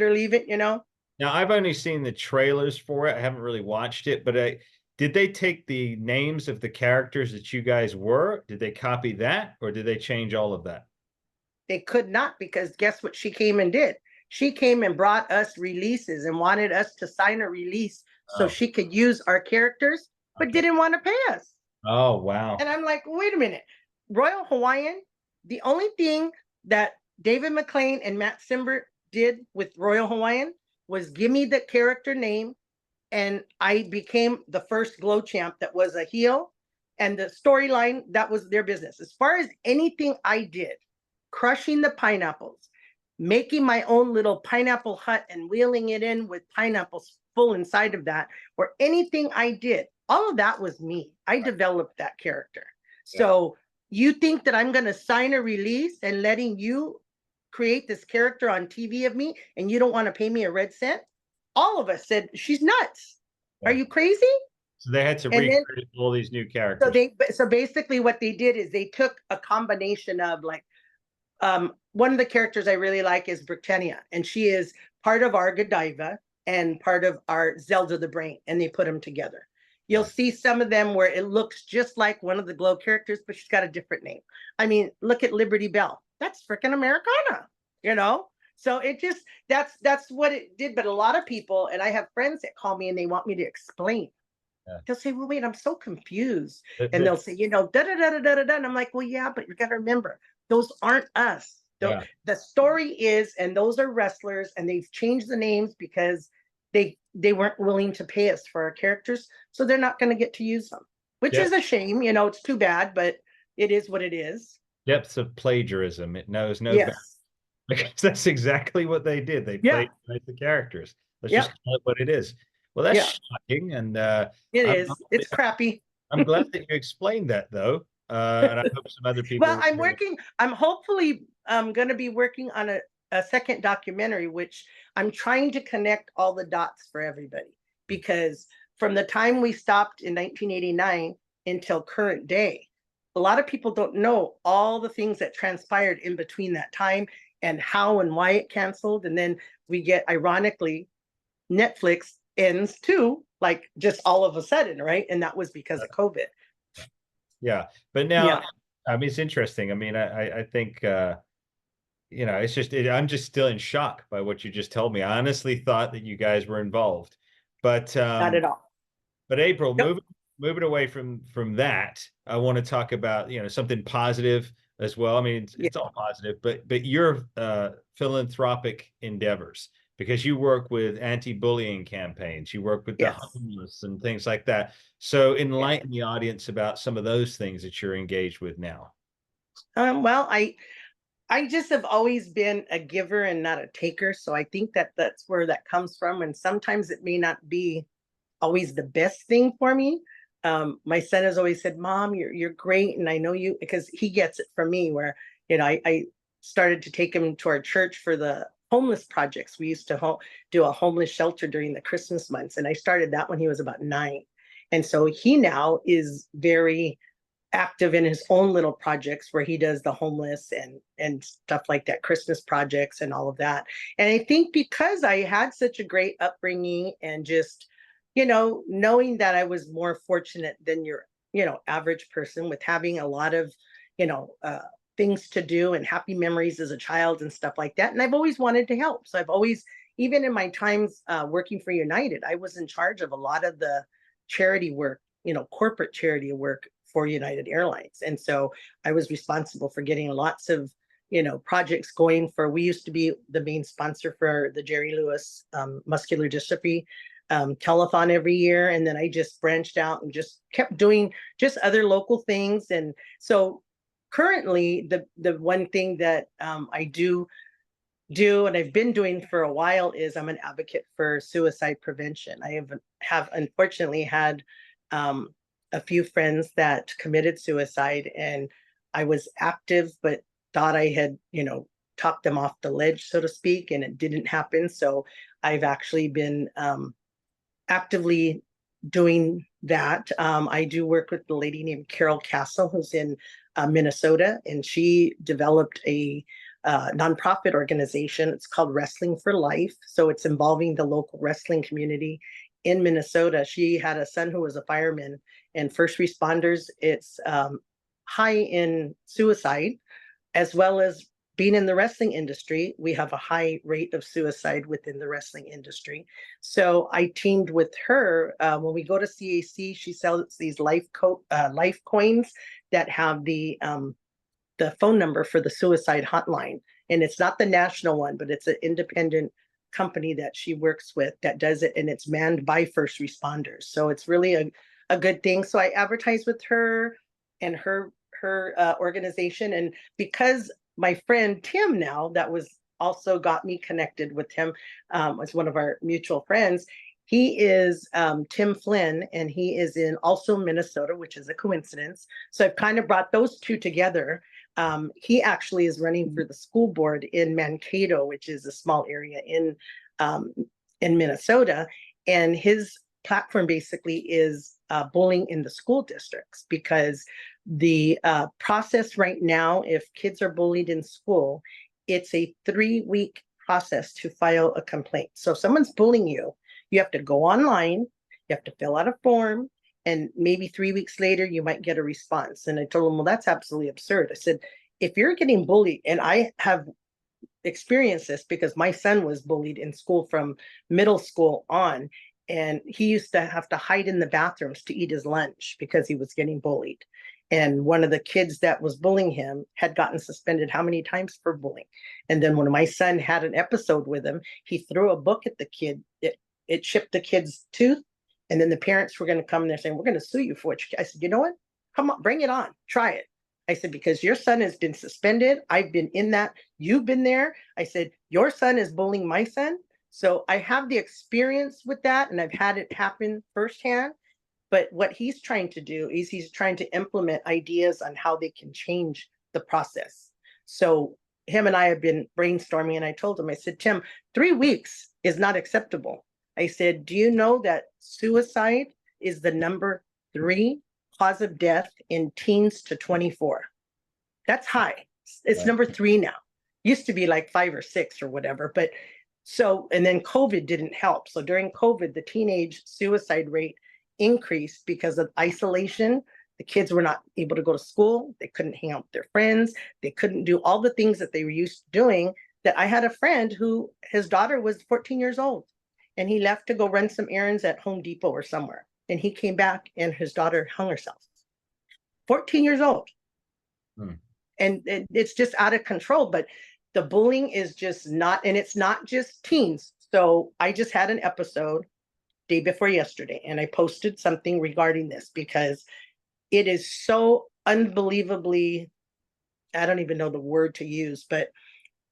or leave it, Now, I've only seen the trailers for it. I haven't really watched it, but did they take the names of the characters that you guys were? Did they copy that, or did they change all of that? They could not, because guess what she came and did? She came and brought us releases and wanted us to sign a release so she could use our characters, but didn't want to pay us. Oh, wow. And I'm like, wait a minute. Royal Hawaiian, the only thing that David McLean and Matt Simber did with Royal Hawaiian was give me the character name, and I became the first glow champ that was a heel, and the storyline, that was their business. As far as anything I did, crushing the pineapples, making my own little pineapple hut and wheeling it in with pineapples full inside of that, or anything I did, all of that was me. I developed that character. So you think that I'm going to sign a release and letting you create this character on TV of me, and you don't want to pay me a red cent? All of us said, she's nuts. Are you crazy? So they had to recreate all these new characters. So basically what they did is they took a combination of, like, one of the characters I really like is Britannia, and she is part of our Godiva and part of our Zelda the Brain, and they put them together. You'll see some of them where it looks just like one of the Glow characters, but she's got a different name. I mean, look at Liberty Bell. That's freaking Americana, So it just, that's what it did. But a lot of people, and I have friends that call me and they want me to explain. They'll say, well, wait, I'm so confused. And they'll say, da da da da da da. And I'm like, well, yeah, but you got to remember, those aren't us. The story is, and those are wrestlers, and they've changed the names because they weren't willing to pay us for our characters, so they're not going to get to use them, which is a shame. It's too bad, but it is what it is. Depths of plagiarism. It knows no bounds. Because that's exactly what they did. They played the characters. Let's just call it what it is. Well, that's shocking, and it is. It's crappy. I'm glad that you explained that, though, and I hope some other people. Well, I'm hopefully going to be working on a second documentary, which I'm trying to connect all the dots for everybody, because from the time we stopped in 1989 until current day, a lot of people don't know all the things that transpired in between that time, and how and why it canceled. And then we get, ironically, Netflix ends too, like just all of a sudden, right? And that was because of COVID. Yeah. But now, I mean, it's interesting. I mean, I think, it's just, I'm just still in shock by what you just told me. I honestly thought that you guys were involved. But Not at all. but April, Nope. moving away from that, I want to talk about, something positive as well. I mean, Yeah. it's all positive, but your philanthropic endeavors, because you work with anti-bullying campaigns, you work with the Yes. homeless and things like that. So Yeah. enlighten the audience about some of those things that you're engaged with now. Well, I just have always been a giver and not a taker. So I think that that's where that comes from. And sometimes it may not be always the best thing for me. My son has always said, "Mom, you're great," and I know you, because he gets it from me. Where I started to take him to our church for the homeless projects. We used to do a homeless shelter during the Christmas months, and I started that when he was about 9, and so he now is very active in his own little projects where he does the homeless and stuff like that, Christmas projects and all of that. And I think because I had such a great upbringing and just, knowing that I was more fortunate than your, average person, with having a lot of, you know, uh, things to do and happy memories as a child and stuff like that. And I've always wanted to help. So I've always, even in my times working for United, I was in charge of a lot of the charity work, corporate charity work for United Airlines. And so I was responsible for getting lots of, projects going for, we used to be the main sponsor for the Jerry Lewis muscular dystrophy telethon every year. And then I just branched out and just kept doing just other local things. And so currently the one thing that I do and I've been doing for a while is I'm an advocate for suicide prevention. I have unfortunately had a few friends that committed suicide, and I was active, but thought I had, talked them off the ledge, so to speak, and it didn't happen. So I've actually been actively doing that. I do work with a lady named Carol Castle, who's in Minnesota, and she developed a nonprofit organization. It's called Wrestling for Life. So it's involving the local wrestling community in Minnesota. She had a son who was a fireman, and first responders. It's high in suicide, as well as being in the wrestling industry. We have a high rate of suicide within the wrestling industry. So I teamed with her. When we go to CAC, she sells these life coins that have the phone number for the suicide hotline. And it's not the national one, but it's an independent company that she works with that does it, and it's manned by first responders. So it's really a good thing. So I advertise with her and her organization. And because my friend Tim, now that was also got me connected with him, as one of our mutual friends. He is Tim Flynn, and he is in also Minnesota, which is a coincidence. So I've kind of brought those two together. He actually is running for the school board in Mankato, which is a small area in Minnesota, and his platform basically is bullying in the school districts, because the process right now, if kids are bullied in school, it's a 3-week process to file a complaint. So if someone's bullying you, you have to go online, you have to fill out a form, and maybe 3 weeks later, you might get a response. And I told him, well, that's absolutely absurd. I said, if you're getting bullied, and I have experienced this because my son was bullied in school from middle school on, and he used to have to hide in the bathrooms to eat his lunch because he was getting bullied. And one of the kids that was bullying him had gotten suspended how many times for bullying. And then when my son had an episode with him, he threw a book at the kid. It chipped the kid's tooth. And then the parents were going to come in there saying, we're going to sue you for it. I said, you know what? Come on, bring it on. Try it. I said, because your son has been suspended. I've been in that. You've been there. I said, your son is bullying my son. So I have the experience with that, and I've had it happen firsthand. But what he's trying to do is he's trying to implement ideas on how they can change the process. So him and I have been brainstorming, and I told him, I said, Tim, 3 weeks is not acceptable. I said, do you know that suicide is the number 3 cause of death in teens to 24? That's high. It's Right. number 3 now. Used to be like 5 or 6 or whatever. But so, and then COVID didn't help. So during COVID, the teenage suicide rate increased because of isolation. The kids were not able to go to school. They couldn't hang out with their friends. They couldn't do all the things that they were used to doing. That I had a friend who his daughter was 14 years old. and he left to go run some errands at Home Depot or somewhere. And he came back and his daughter hung herself. 14 years old. And it's just out of control. But the bullying is just not, and it's not just teens. So I just had an episode day before yesterday, and I posted something regarding this because it is so unbelievably, I don't even know the word to use, but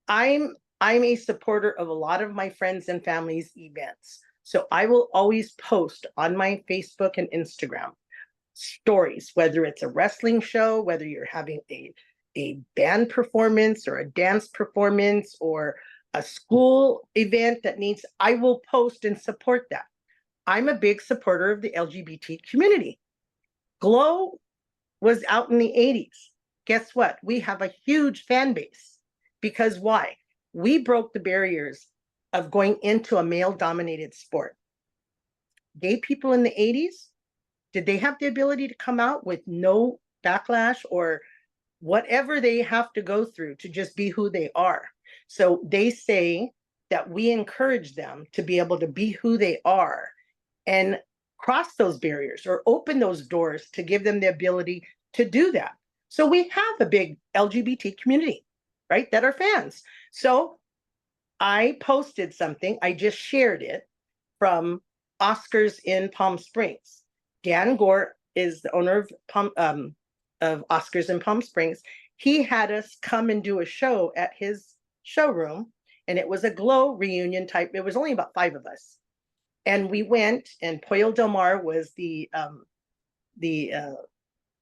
I'm a supporter of a lot of my friends and family's events. So I will always post on my Facebook and Instagram stories, whether it's a wrestling show, whether you're having a band performance or a dance performance or a school event that needs, I will post and support that. I'm a big supporter of the LGBT community. Glow was out in the 80s. Guess what? We have a huge fan base. Because why? We broke the barriers of going into a male-dominated sport. Gay people in the 80s, did they have the ability to come out with no backlash or whatever they have to go through to just be who they are? So they say that we encourage them to be able to be who they are and cross those barriers or open those doors to give them the ability to do that. So we have a big LGBT community, right, that are fans. So I posted something, I just shared it from Oscars in Palm Springs. Dan Gore is the owner of Oscars in Palm Springs. He had us come and do a show at his showroom, and it was a Glow reunion type. It was only about 5 of us. And we went, and Pollo Del Mar was the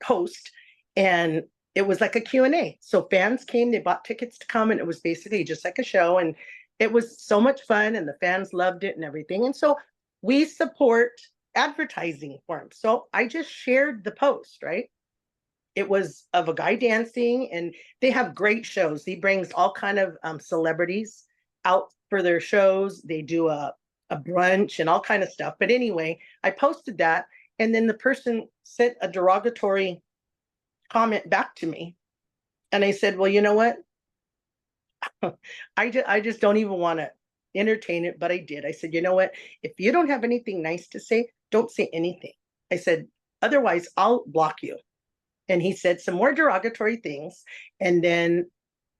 host, and it was like a Q&A. So fans came, they bought tickets to come, and it was basically just like a show, and it was so much fun, and the fans loved it and everything. And so we support advertising for him. So I just shared the post, right? It was of a guy dancing, and they have great shows. He brings all kind of celebrities out for their shows. They do a brunch and all kind of stuff. But anyway, I posted that, and then the person sent a derogatory comment back to me. And I said, well, you know what? I just don't even want to entertain it, but I did. I said, you know what? If you don't have anything nice to say, don't say anything. I said, otherwise I'll block you. And he said some more derogatory things. And then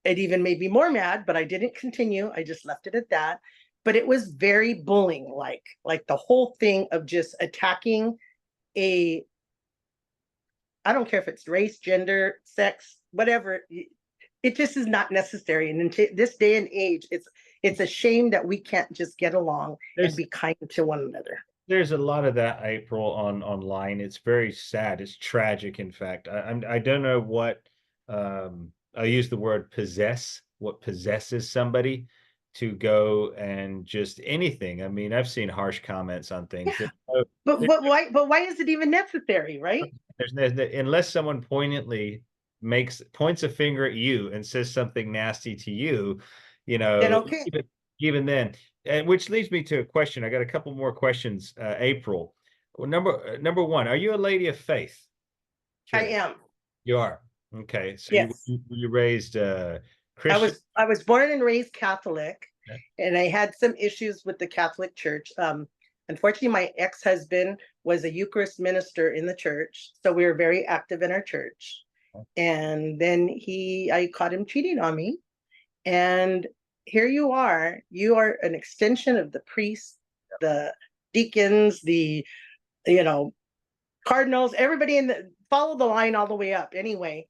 it even made me more mad, but I didn't continue. I just left it at that. But it was very bullying, like the whole thing of just attacking I don't care if it's race, gender, sex, whatever. It just is not necessary. And in this day and age, it's a shame that we can't just get along and be kind to one another. There's a lot of that, April, online. It's very sad. It's tragic, in fact. I don't know what I use the word possess, what possesses somebody to go and just anything. I mean, I've seen harsh comments on things. Yeah. But why is it even necessary, right? Unless someone poignantly points a finger at you and says something nasty to you, then okay. Even then. And which leads me to a question. I got a couple more questions, April. Well, number one, are you a lady of faith? I am. You are. Okay. So yes. you raised Christian? I was born and raised Catholic, okay. And I had some issues with the Catholic Church. Unfortunately, my ex-husband was a Eucharist minister in the church, so we were very active in our church. Okay. And then I caught him cheating on me, and here you are an extension of the priests, the deacons, the cardinals, everybody follow the line all the way up anyway.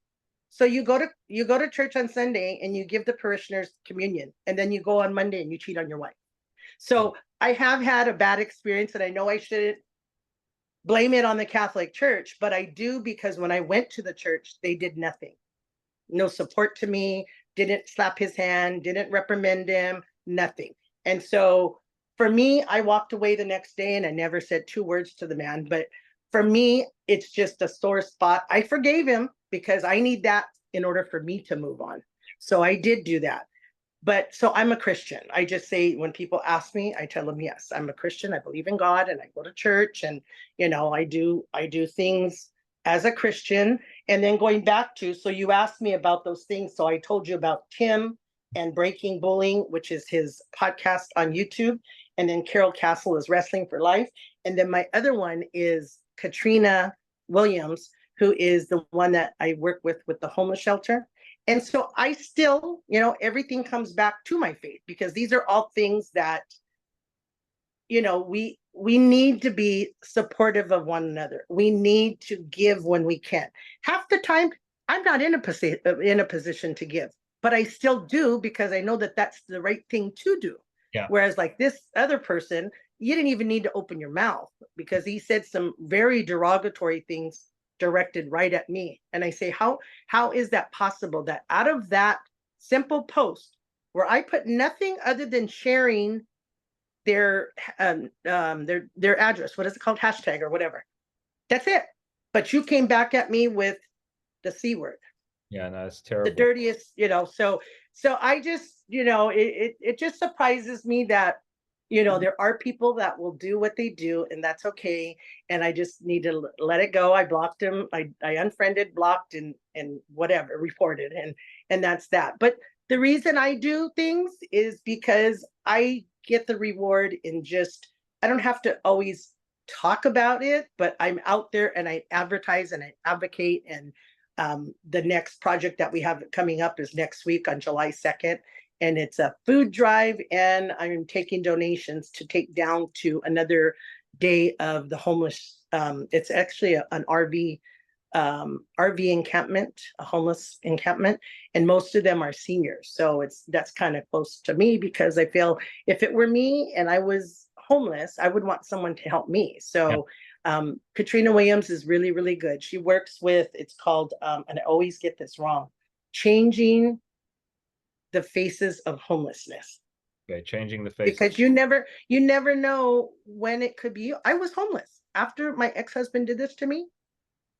So you go to church on Sunday and you give the parishioners communion, and then you go on Monday and you cheat on your wife. So I have had a bad experience, and I know I shouldn't blame it on the Catholic Church, but I do, because when I went to the church, they did nothing. No support to me, didn't slap his hand, didn't reprimand him, nothing. And so for me, I walked away the next day and I never said 2 words to the man. But for me, it's just a sore spot. I forgave him because I need that in order for me to move on. So I did do that. But so I'm a Christian. I just say, when people ask me, I tell them, yes, I'm a Christian. I believe in God, and I go to church, and I do things as a Christian. And then going back to, so you asked me about those things. So I told you about Tim and Breaking Bullying, which is his podcast on YouTube. And then Carol Castle is Wrestling for Life. And then my other one is Katrina Williams, who is the one that I work with the homeless shelter. And so I still, everything comes back to my faith, because these are all things that, we need to be supportive of one another. We need to give when we can. Half the time, I'm not in a position to give, but I still do, because I know that that's the right thing to do. Yeah. Whereas like this other person, you didn't even need to open your mouth, because he said some very derogatory things directed right at me. And I say, how is that possible, that out of that simple post where I put nothing other than sharing their address, what is it called, hashtag or whatever, that's it, but you came back at me with the C word. Yeah, no, it's terrible. The dirtiest, so I just, it just surprises me that, there are people that will do what they do, and that's okay. And I just need to let it go. I blocked him. I unfriended, blocked, and whatever, reported, and that's that. But the reason I do things is because I get the reward in just, I don't have to always talk about it, but I'm out there and I advertise and I advocate. And the next project that we have coming up is next week on July 2nd. And it's a food drive, and I'm taking donations to take down to another day of the homeless. It's actually an RV encampment, a homeless encampment, and most of them are seniors. So that's kind of close to me, because I feel if it were me and I was homeless, I would want someone to help me. So Katrina Williams is really, really good. She works with, it's called, and I always get this wrong, Changing the Faces of Homelessness. Okay, changing the faces. Because you never know when it could be you. I was homeless after my ex-husband did this to me.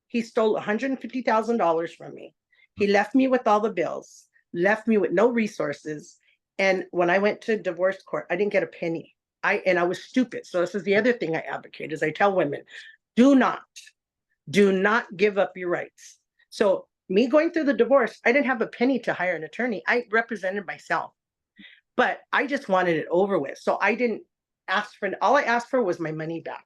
He stole $150,000 from me. He left me with all the bills, left me with no resources. And when I went to divorce court, I didn't get a penny. I was stupid. So this is the other thing I advocate, is I tell women, do not give up your rights. So me going through the divorce, I didn't have a penny to hire an attorney. I represented myself, but I just wanted it over with. So I didn't ask for, all I asked for was my money back.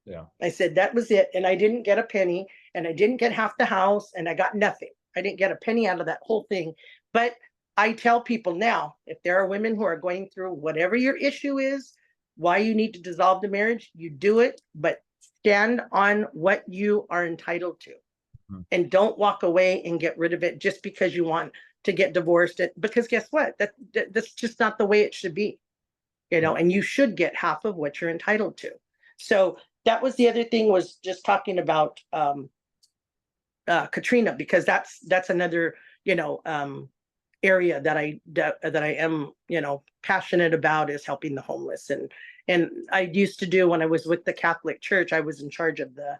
Yeah. I said that was it. And I didn't get a penny, and I didn't get half the house, and I got nothing. I didn't get a penny out of that whole thing. But I tell people now, if there are women who are going through whatever your issue is, why you need to dissolve the marriage, you do it, but stand on what you are entitled to. And don't walk away and get rid of it just because you want to get divorced. Because guess what? That's just not the way it should be, and you should get half of what you're entitled to. So that was the other thing, was just talking about Katrina, because that's another, area that I am, passionate about, is helping the homeless. And I used to do, when I was with the Catholic Church, I was in charge of the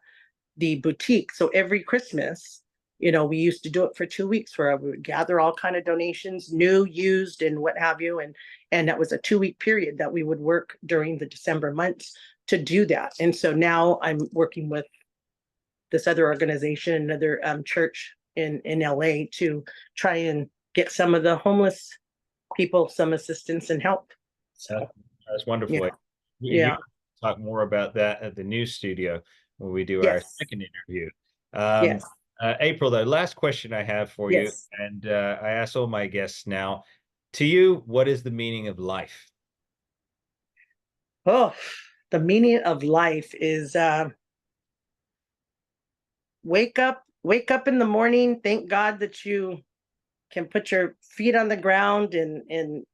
boutique. So every Christmas, we used to do it for 2 weeks, where we would gather all kind of donations, new, used, and what have you. And that was a 2-week period that we would work during the December months to do that. And so now I'm working with this other organization, another church in LA, to try and get some of the homeless people some assistance and help. So that's wonderful. Yeah. You talk more about that at the news studio when we do our second interview. Yes. April, the last question I have for you, and I ask all my guests now, to you, what is the meaning of life? Oh, the meaning of life is wake up in the morning, thank God that you can put your feet on the ground, and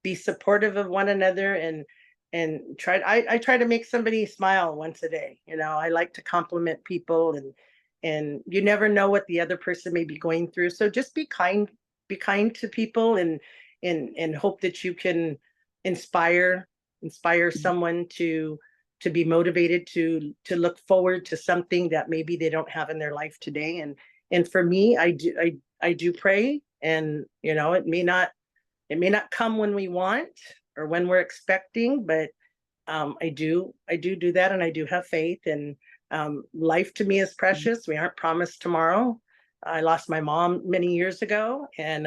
be supportive of one another, and I try to make somebody smile once a day. I like to compliment people, and you never know what the other person may be going through. So just be kind to people, and hope that you can inspire someone to be motivated to look forward to something that maybe they don't have in their life today. And for me, I do pray, and it may not come when we want or when we're expecting, but I do that, and I do have faith. And life to me is precious. We aren't promised tomorrow. I lost my mom many years ago, and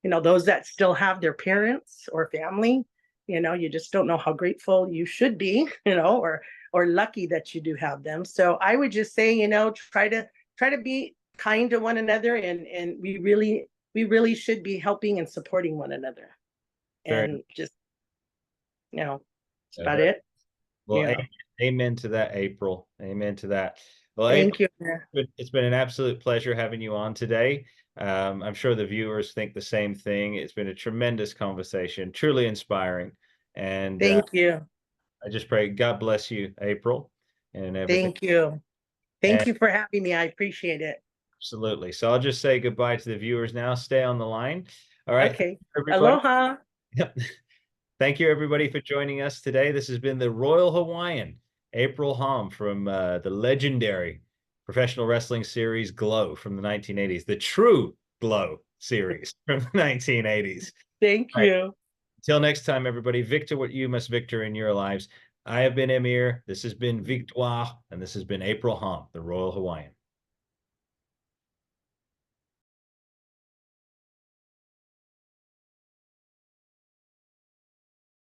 you know, those that still have their parents or family, you know, you just don't know how grateful you should be, you know, or lucky that you do have them. So I would just say, you know, try to be kind to one another, and we really should be helping and supporting one another. Very, And just, you know, that's about very it. well. Yeah. Amen to that, April. Amen to that. Well, April, Thank you. it's been an absolute pleasure having you on today. I'm sure the viewers think the same thing. It's been a tremendous conversation, truly inspiring. And Thank you. I just pray God bless you, April, and everything. Thank you. And Thank you for having me. I appreciate it. absolutely. So I'll just say goodbye to the viewers now. Stay on the line. All right. Thank Okay. you, everybody. Aloha. Yep. Thank you, everybody, for joining us today. This has been the Royal Hawaiian, April Hom from the legendary professional wrestling series Glow from the 1980s, the true Glow series from the 1980s. Thank All right. you. Until next time, everybody, victor what you must victor in your lives. I have been Emir. This has been Victoire, and this has been April Hom, the Royal Hawaiian.